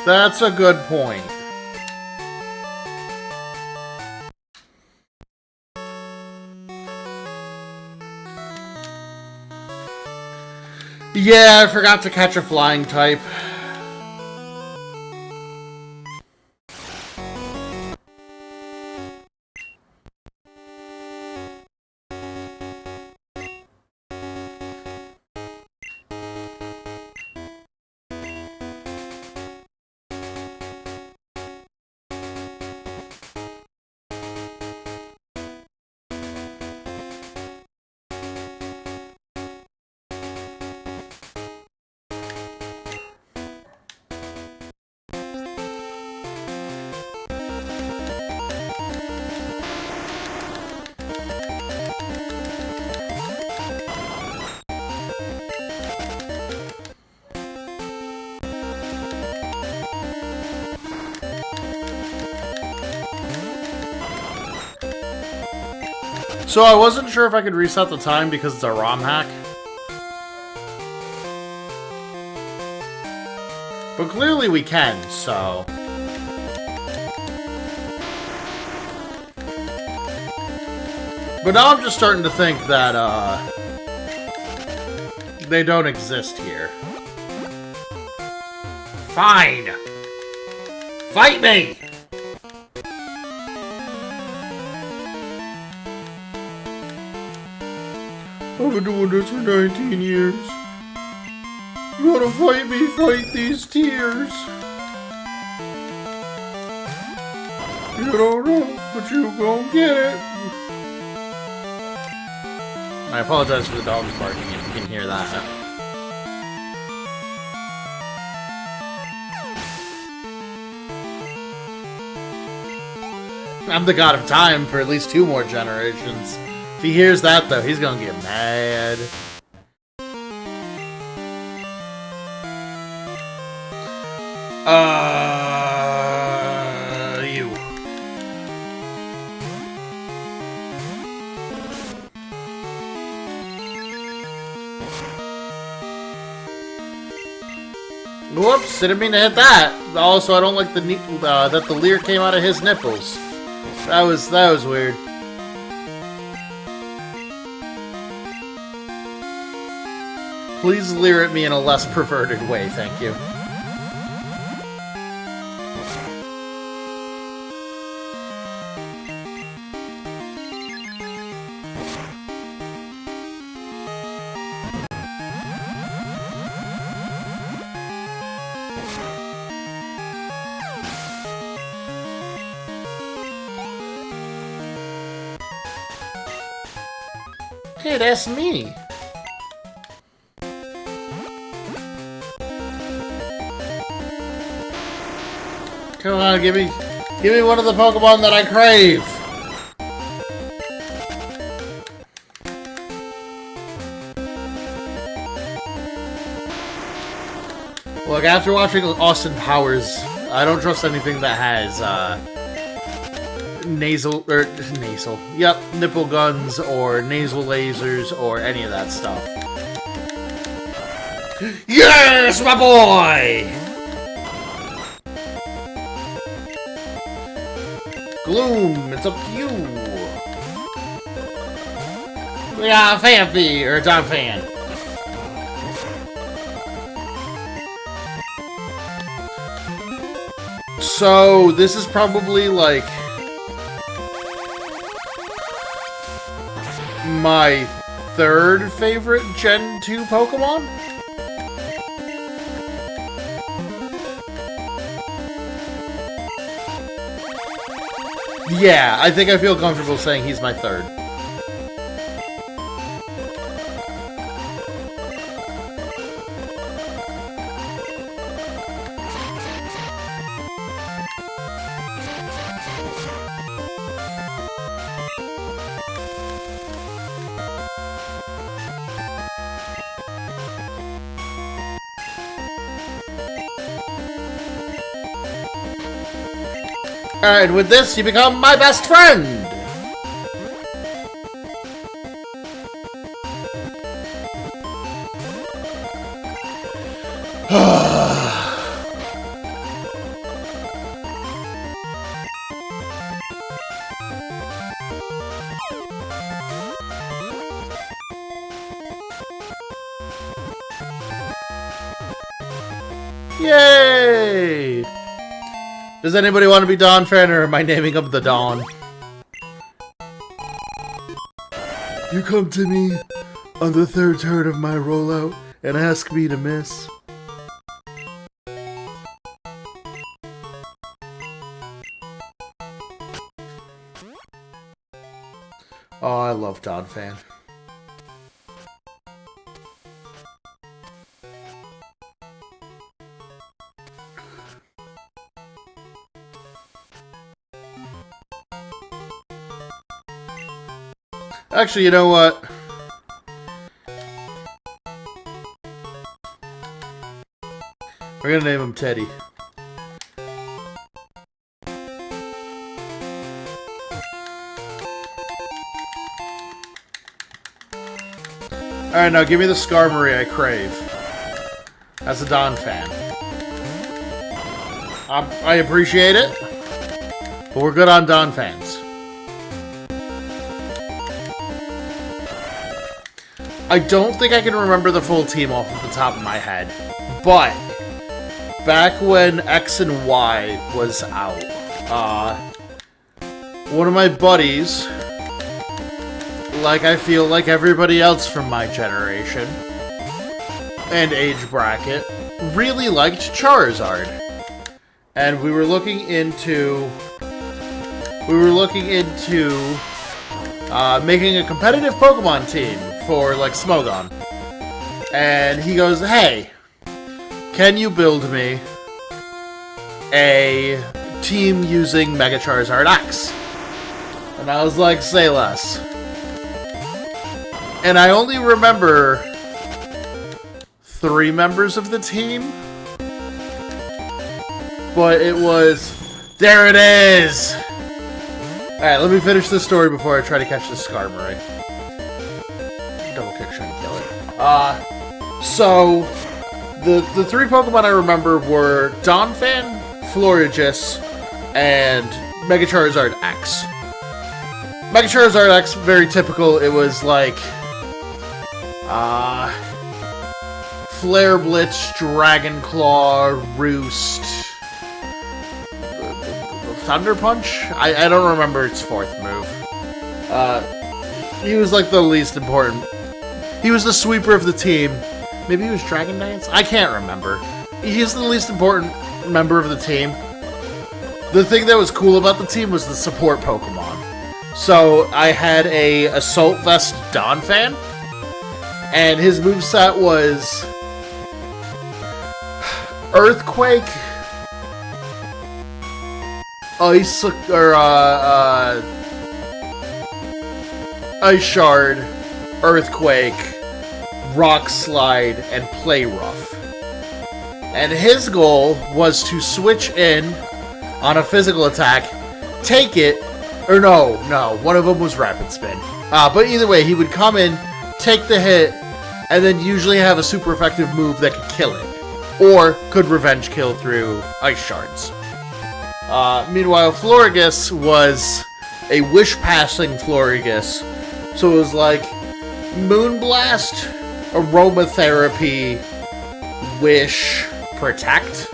That's a good point. Yeah, I forgot to catch a flying type. So I wasn't sure if I could reset the time because it's a ROM hack. But clearly we can, so... But now I'm just starting to think that, they don't exist here. Fine! Fight me! I've been doing this for 19 years. You wanna fight me? Fight these tears. You don't know, but you gon' get it. I apologize for the dogs barking if you can hear that. I'm the god of time for at least 2 more generations. If he hears that, though, he's gonna get mad. You. Whoops, didn't mean to hit that. Also, I don't like the that the leer came out of his nipples. That was weird. Please leer at me in a less perverted way, thank you. Hey, that's me. Come on, give me one of the Pokemon that I crave. Look, after watching Austin Powers, I don't trust anything that has nipple guns or nasal lasers or any of that stuff. Yes, my boy! Gloom, it's up to you. We got a Fanpy, or a Don Fan. So, this is probably, like, my third favorite Gen 2 Pokemon? Yeah, I think I feel comfortable saying he's my third. And with this, you become my best friend! Yay! Does anybody want to be Dawn Fan, or am I naming him the Dawn? You come to me on the third turn of my rollout and ask me to miss. Oh, I love Dawn Fan. Actually, you know what? We're gonna name him Teddy. Alright, now give me the Skarmory I crave. As a Dawn Fan. I appreciate it, but we're good on Dawn Fans. I don't think I can remember the full team off of the top of my head, but back when X and Y was out, one of my buddies, like I feel like everybody else from my generation and age bracket, really liked Charizard. And we were looking into making a competitive Pokemon team for, like, Smogon. And he goes, hey, can you build me a team using Mega Charizard X? And I was like, say less. And I only remember 3 members of the team. But it was... There it is! Alright, let me finish this story before I try to catch the Skarmory. Double kick shouldn't kill it. So, the 3 Pokemon I remember were Donphan, Florigis, and Mega Charizard X. Mega Charizard X, very typical. It was like, Flare Blitz, Dragon Claw, Roost, Thunder Punch? I don't remember its 4th move. He was like the least important. He was the sweeper of the team. Maybe he was Dragon Dance? I can't remember. he's the least important member of the team. The thing that was cool about the team was the support Pokemon. So I had a Assault Vest Donphan, and his moveset was Earthquake, Ice, or Ice Shard, Earthquake, Rock Slide, and Play Rough. And his goal was to switch in on a physical attack, take it, or no, one of them was Rapid Spin. But either way, he would come in, take the hit, and then usually have a super effective move that could kill it. Or could revenge kill through Ice Shards. Meanwhile, Florigus was a wish-passing Florigus. So it was like Moonblast, Aromatherapy, Wish, Protect.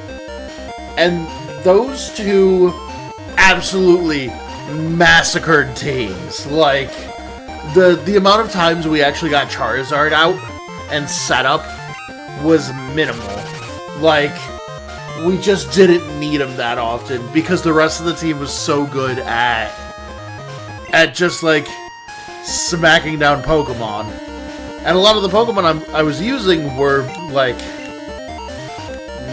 And those two absolutely massacred teams. Like, the amount of times we actually got Charizard out and set up was minimal. Like, we just didn't need him that often because the rest of the team was so good at just, like, smacking down Pokemon. And a lot of the Pokemon I was using were, like,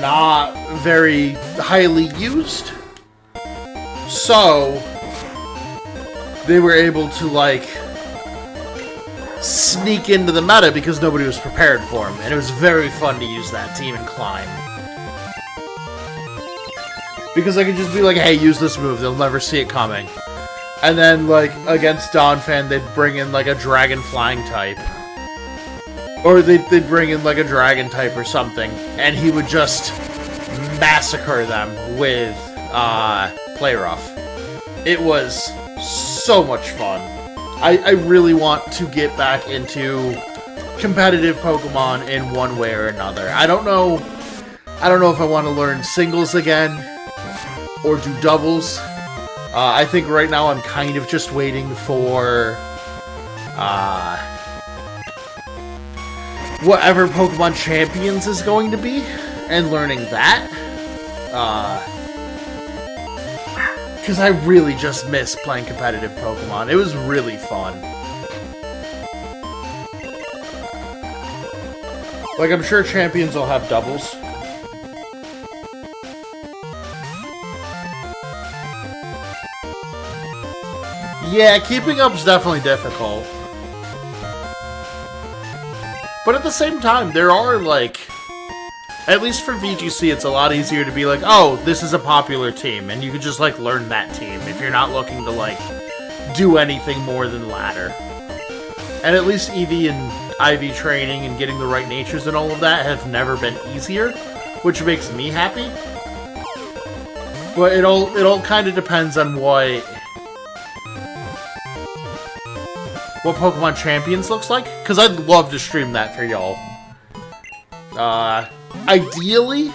not very highly used. So, they were able to, like, sneak into the meta because nobody was prepared for them. And it was very fun to use that team and climb. Because I could just be like, hey, use this move, they'll never see it coming. And then, like, against Donphan, they'd bring in, like, a Dragon Flying type. Or they'd bring in, like, a Dragon type or something. And he would just massacre them with, Play Rough. It was so much fun. I really want to get back into competitive Pokemon in one way or another. I don't know if I want to learn singles again or do doubles. I think right now I'm kind of just waiting for whatever Pokemon Champions is going to be and learning that. Because I really just miss playing competitive Pokemon. It was really fun. Like, I'm sure Champions will have doubles. Yeah, keeping up's definitely difficult. But at the same time, there are, like... At least for VGC, it's a lot easier to be like, oh, this is a popular team, and you can just, like, learn that team if you're not looking to, like, do anything more than ladder. And at least EV and IV training and getting the right natures and all of that have never been easier, which makes me happy. But it all kind of depends on what Pokemon Champions looks like, because I'd love to stream that for y'all. Ideally,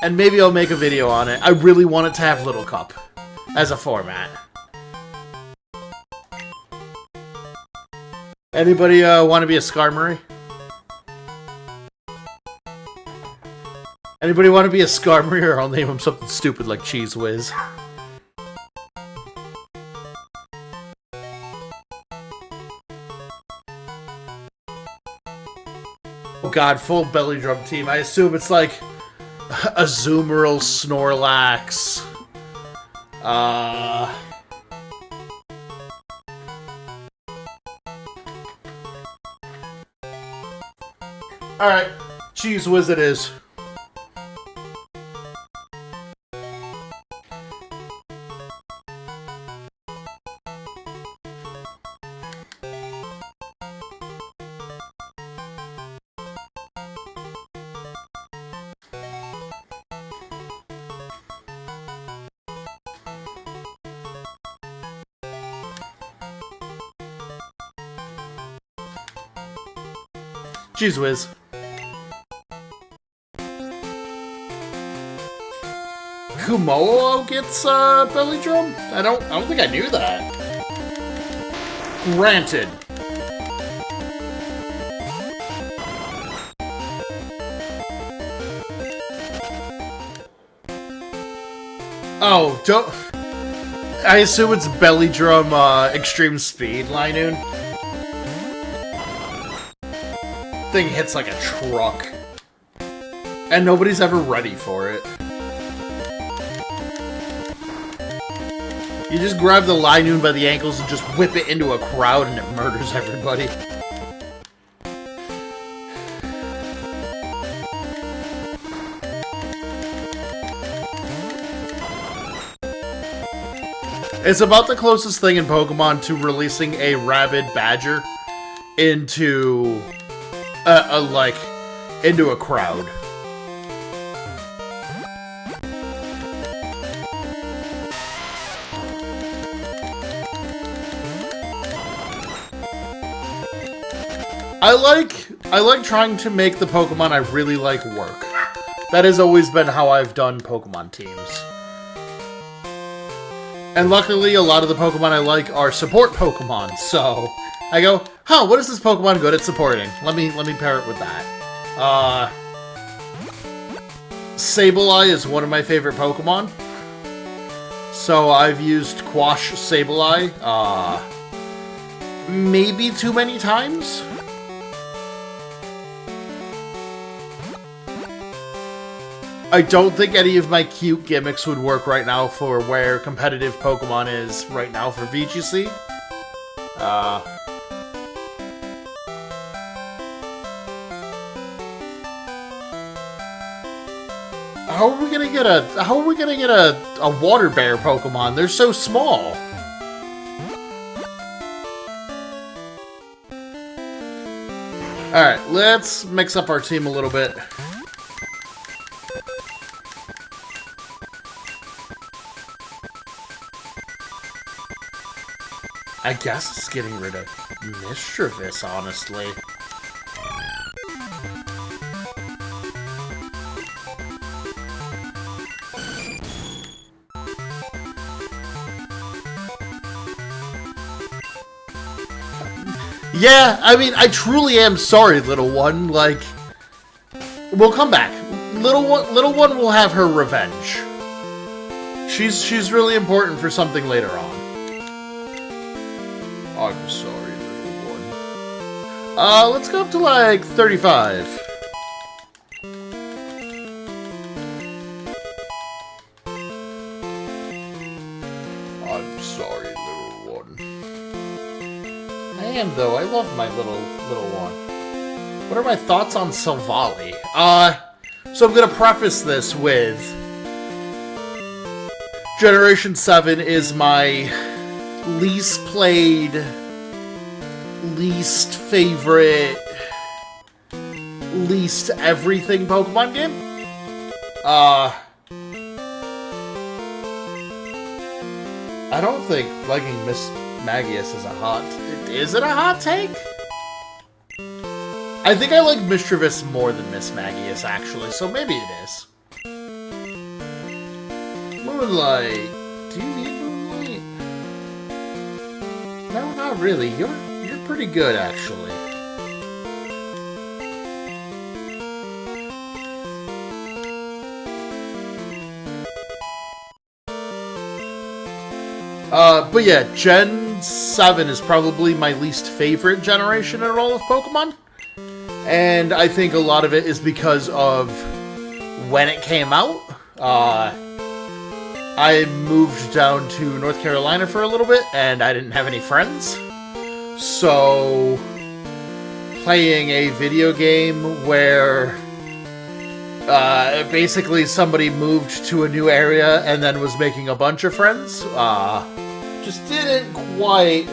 and maybe I'll make a video on it, I really want it to have Little Cup as a format. Anybody want to be a Skarmory? Anybody want to be a Skarmory, or I'll name him something stupid like Cheese Whiz? Oh god, full belly drum team. I assume it's like Azumarill, Snorlax. Alright, Cheese Whiz it is. Cheese Whiz. Kumo gets belly drum? I don't think I knew that. Granted. Oh, don't... I assume it's Belly Drum, Extreme Speed, Linoon. Thing hits like a truck. And nobody's ever ready for it. You just grab the Linoon by the ankles and just whip it into a crowd and it murders everybody. It's about the closest thing in Pokemon to releasing a rabid badger into into a crowd. I like trying to make the Pokemon I really like work. That has always been how I've done Pokemon teams. And luckily, a lot of the Pokemon I like are support Pokemon, so I go, huh, what is this Pokemon good at supporting? Let me pair it with that. Sableye is one of my favorite Pokemon. So I've used Quash Sableye, maybe too many times. I don't think any of my cute gimmicks would work right now for where competitive Pokemon is right now for VGC. How are we gonna get a water bear Pokemon? They're so small. Alright, let's mix up our team a little bit. I guess it's getting rid of Mischievous, honestly. Yeah, I mean, I truly am sorry, little one. Like, we'll come back. Little one will have her revenge. She's really important for something later on. I'm sorry, little one. Let's go up to, like, 35. I'm sorry, little one. I am, though. I love my little one. What are my thoughts on Silvally? So I'm gonna preface this with... Generation 7 is my... least played, least favorite, least everything Pokemon game. I don't think liking Miss Magius is a hot... Is it a hot take? I think I like Mischievous more than Miss Magius, actually, so maybe it is. Moonlight. Do you need Moonlight? No, not really. You're pretty good, actually. But yeah, Gen 7 is probably my least favorite generation in all of Pokemon. And I think a lot of it is because of when it came out. I moved down to North Carolina for a little bit, and I didn't have any friends. So, playing a video game where basically somebody moved to a new area and then was making a bunch of friends, just didn't quite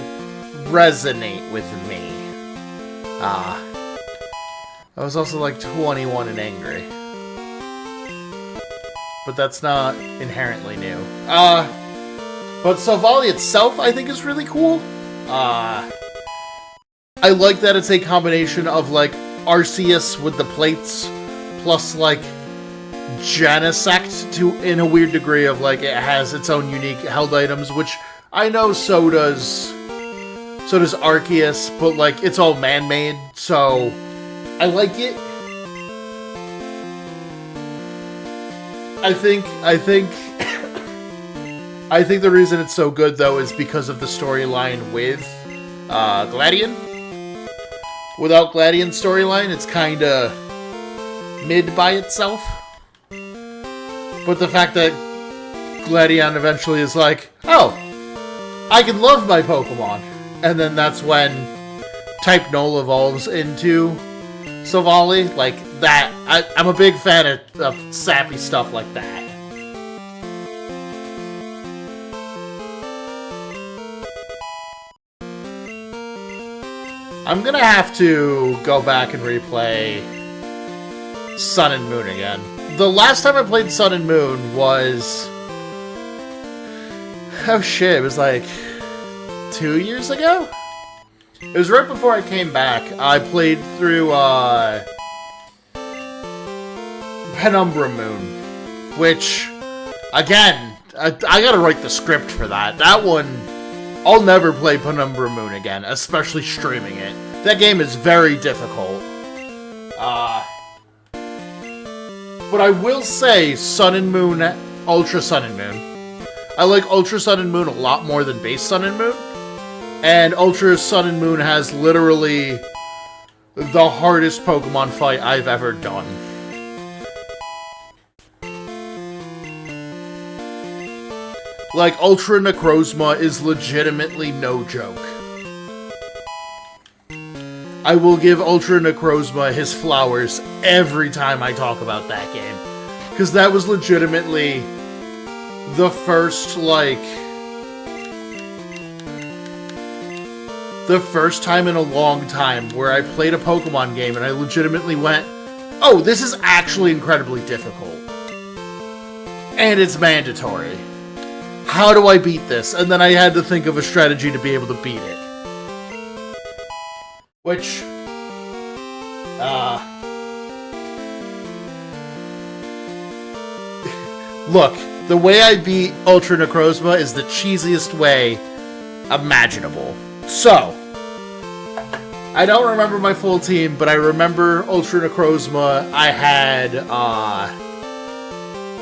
resonate with me. I was also like 21 and angry. But that's not inherently new. But Silvally itself, I think, is really cool. I like that it's a combination of, like, Arceus with the plates, plus, like, Genesect in a weird degree of, like, it has its own unique held items, which I know so does Arceus, but, like, it's all man-made, so I like it. I think I think the reason it's so good, though, is because of the storyline with Gladion. Without Gladion's storyline, it's kind of mid by itself. But the fact that Gladion eventually is like, oh, I can love my Pokemon. And then that's when Type Null evolves into Savali. Like, that. I'm a big fan of sappy stuff like that. I'm gonna have to go back and replay Sun and Moon again. The last time I played Sun and Moon was... oh shit, it was like 2 years ago? It was right before I came back. I played through Penumbra Moon, which, again, I gotta write the script for that. That one... I'll never play Penumbra Moon again, especially streaming it. That game is very difficult. But I will say Sun and Moon, Ultra Sun and Moon. I like Ultra Sun and Moon a lot more than Base Sun and Moon. And Ultra Sun and Moon has literally the hardest Pokemon fight I've ever done. Like, Ultra Necrozma is legitimately no joke. I will give Ultra Necrozma his flowers every time I talk about that game. Because that was legitimately the first, like... the first time in a long time where I played a Pokemon game and I legitimately went, oh, this is actually incredibly difficult. And it's mandatory. How do I beat this? And then I had to think of a strategy to be able to beat it. Which... look, the way I beat Ultra Necrozma is the cheesiest way imaginable. So, I don't remember my full team, but I remember Ultra Necrozma. I had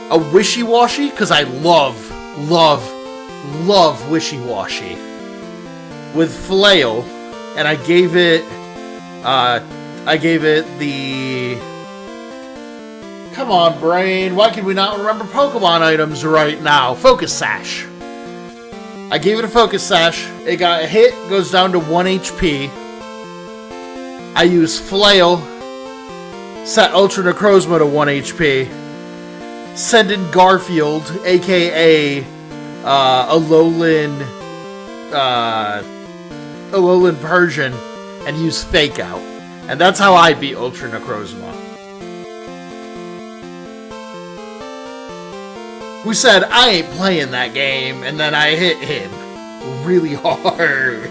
a Wishy-Washy, because I love Wishy-Washy, with Flail, and I gave it the... come on, brain, why can we not remember Pokemon items right now? Focus Sash. I gave it a Focus Sash, it got a hit, goes down to 1 HP. I use Flail, set Ultra Necrozma to 1 HP, send in Garfield, aka Alolan Persian, and use Fake Out. And that's how I beat Ultra Necrozma. Who said, I ain't playing that game, and then I hit him really hard.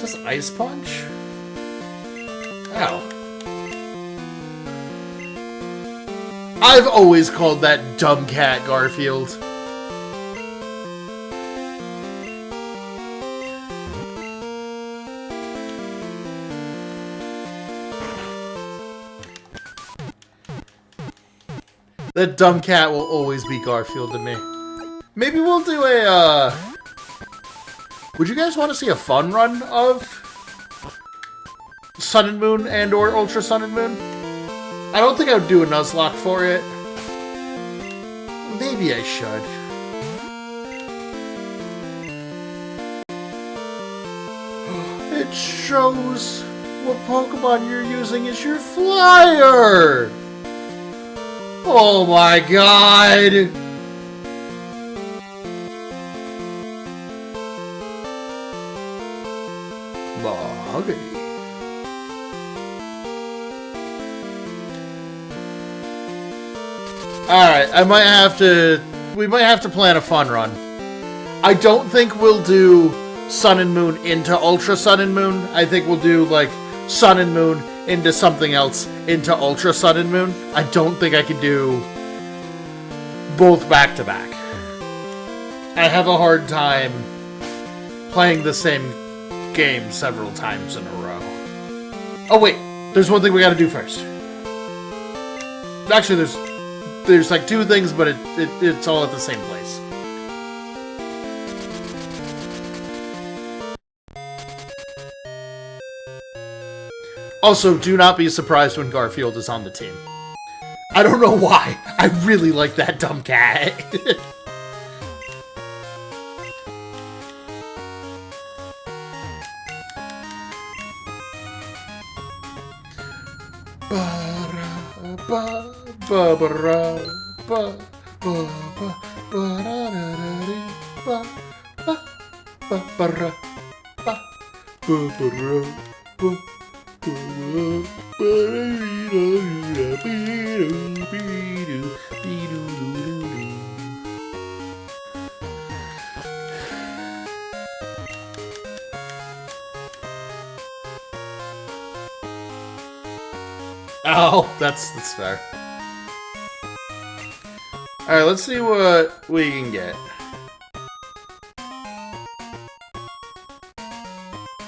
Just Ice Punch? Ow. I've always called that dumb cat Garfield. That dumb cat will always be Garfield to me. Maybe we'll do a, would you guys want to see a fun run of Sun and Moon and or Ultra Sun and Moon? I don't think I would do a Nuzlocke for it. Maybe I should. It shows what Pokemon you're using as your flyer! Oh my god! Mahogany. Alright, we might have to plan a fun run. I don't think we'll do Sun and Moon into Ultra Sun and Moon. I think we'll do, like, Sun and Moon into something else into Ultra Sun and Moon. I don't think I could do both back to back. I have a hard time playing the same game several times in a row. Oh wait, there's one thing we gotta do first. Actually, there's like two things, but it's all at the same place. Also, do not be surprised when Garfield is on the team. I don't know why. I really like that dumb cat. Oh, that's fair. Alright, let's see what we can get.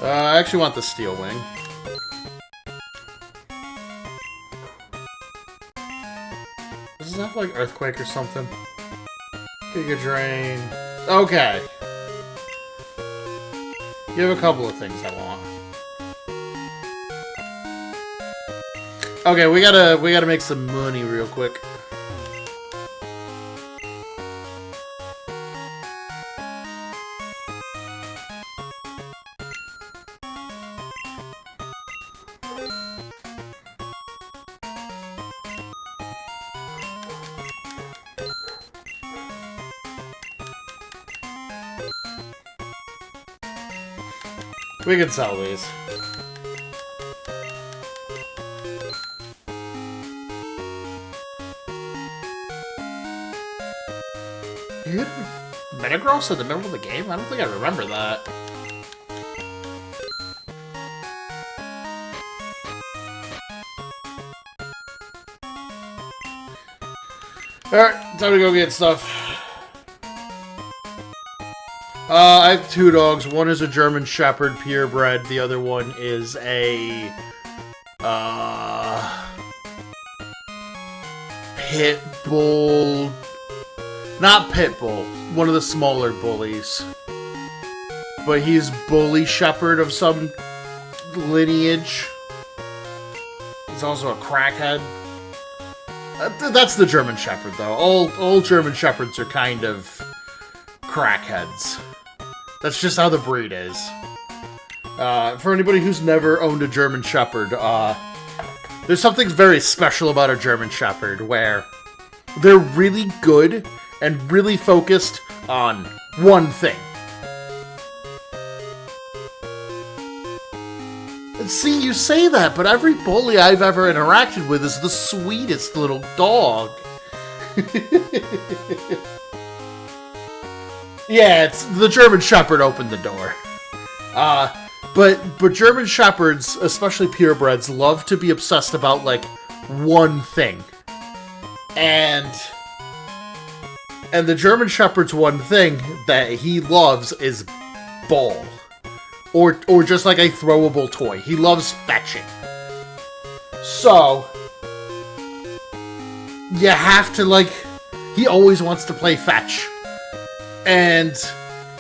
I actually want the Steel Wing. Does this have like Earthquake or something? Giga Drain. Okay. You have a couple of things I want. Okay, we gotta make some money real quick. We can sell these. You hit Metagross in the middle of the game? I don't think I remember that. Alright, time to go get stuff. I have two dogs. One is a German Shepherd, purebred. The other one is a pit bull. Not pit bull. One of the smaller bullies. But he's bully shepherd of some lineage. He's also a crackhead. That's the German Shepherd, though. All German Shepherds are kind of crackheads. That's just how the breed is. For anybody who's never owned a German Shepherd, there's something very special about a German Shepherd where they're really good and really focused on one thing. And see, you say that, but every bully I've ever interacted with is the sweetest little dog. Yeah, it's the German Shepherd opened the door. But German Shepherds, especially purebreds, love to be obsessed about, like, one thing. And the German Shepherd's one thing that he loves is ball. Or just like a throwable toy. He loves fetching. So, you have to, like, he always wants to play fetch. And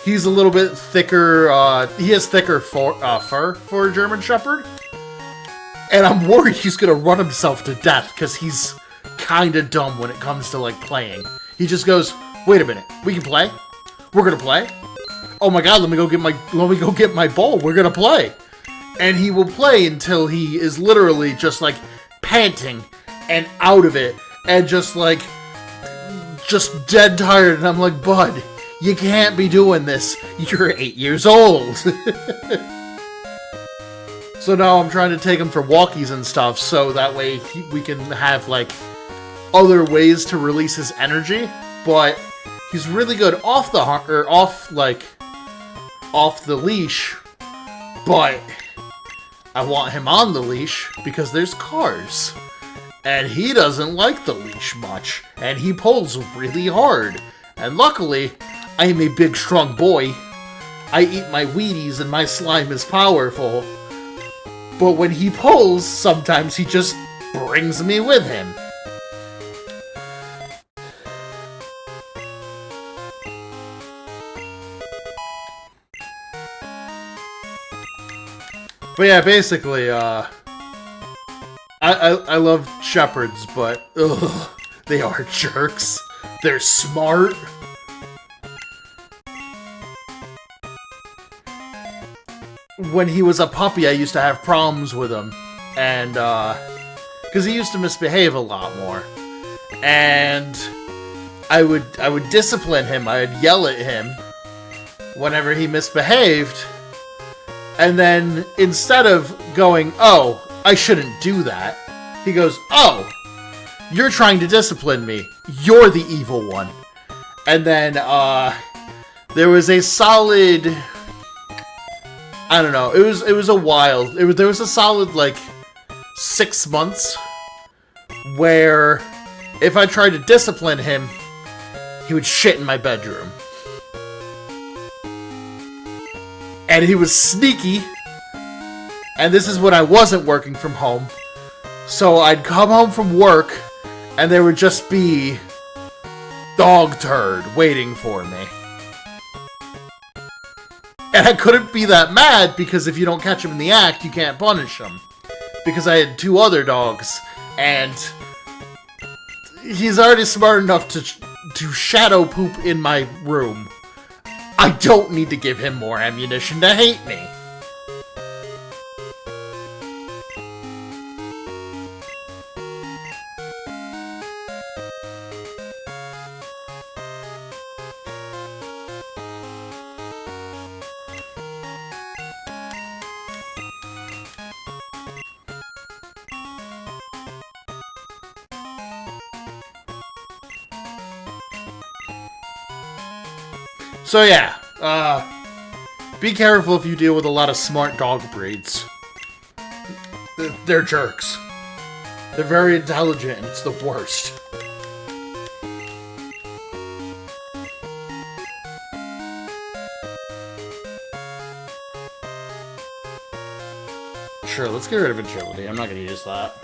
he's a little bit thicker, he has thicker fur for a German Shepherd. And I'm worried he's gonna run himself to death, because he's kinda dumb when it comes to, like, playing. He just goes, wait a minute, we can play? We're gonna play? Oh my god, let me go get my ball, we're gonna play. And he will play until he is literally just, like, panting and out of it, and just, like, just dead tired, and I'm like, bud, you can't be doing this. You're 8 years old. So now I'm trying to take him for walkies and stuff, so that way we can have, like, other ways to release his energy. But he's really good off the off the leash. But I want him on the leash because there's cars, and he doesn't like the leash much, and he pulls really hard. And luckily, I am a big, strong boy. I eat my Wheaties and my slime is powerful. But when he pulls, sometimes he just brings me with him. But yeah, basically, I love shepherds, but ugh, they are jerks. They're smart. When he was a puppy, I used to have problems with him, and because he used to misbehave a lot more, and I would discipline him. I would yell at him whenever he misbehaved, and then instead of going, "Oh, I shouldn't do that," he goes, "Oh, you're trying to discipline me. You're the evil one." And then there was a solid, I don't know. It was a while. There was a solid like 6 months where if I tried to discipline him, he would shit in my bedroom. And he was sneaky. And this is when I wasn't working from home. So I'd come home from work and there would just be dog turd waiting for me. And I couldn't be that mad because if you don't catch him in the act, you can't punish him. Because I had 2 other dogs, and he's already smart enough to shadow poop in my room. I don't need to give him more ammunition to hate me. So yeah, be careful if you deal with a lot of smart dog breeds. They're jerks. They're very intelligent, and it's the worst. Sure, let's get rid of agility. I'm not gonna use that.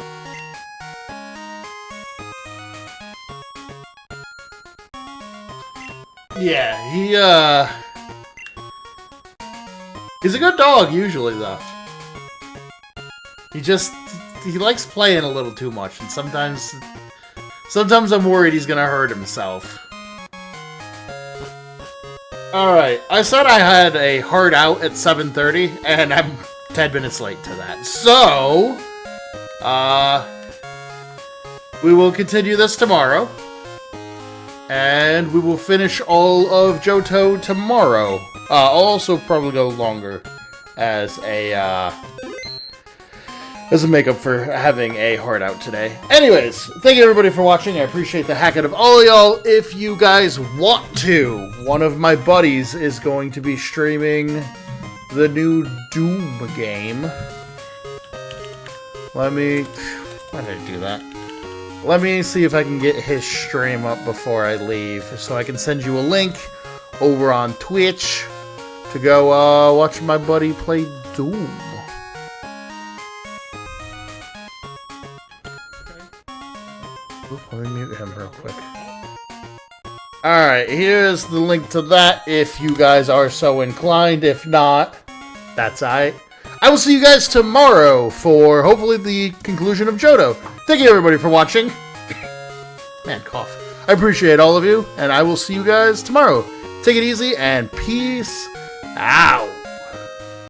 Yeah, he's a good dog usually, though. He likes playing a little too much, and sometimes I'm worried he's gonna hurt himself. Alright, I said I had a hard out at 7:30, and I'm 10 minutes late to that. So, we will continue this tomorrow. And we will finish all of Johto tomorrow. I'll also probably go longer as a makeup for having a hard out today. Anyways, thank you everybody for watching. I appreciate the heck out of all of y'all. If you guys want to, one of my buddies is going to be streaming the new Doom game. Why did I do that? Let me see if I can get his stream up before I leave, so I can send you a link over on Twitch to go watch my buddy play Doom. Let me mute him real quick. Alright, here's the link to that if you guys are so inclined. If not, that's alright. I will see you guys tomorrow for hopefully the conclusion of Johto. Thank you everybody for watching. Man, cough. I appreciate all of you, and I will see you guys tomorrow. Take it easy, and peace out.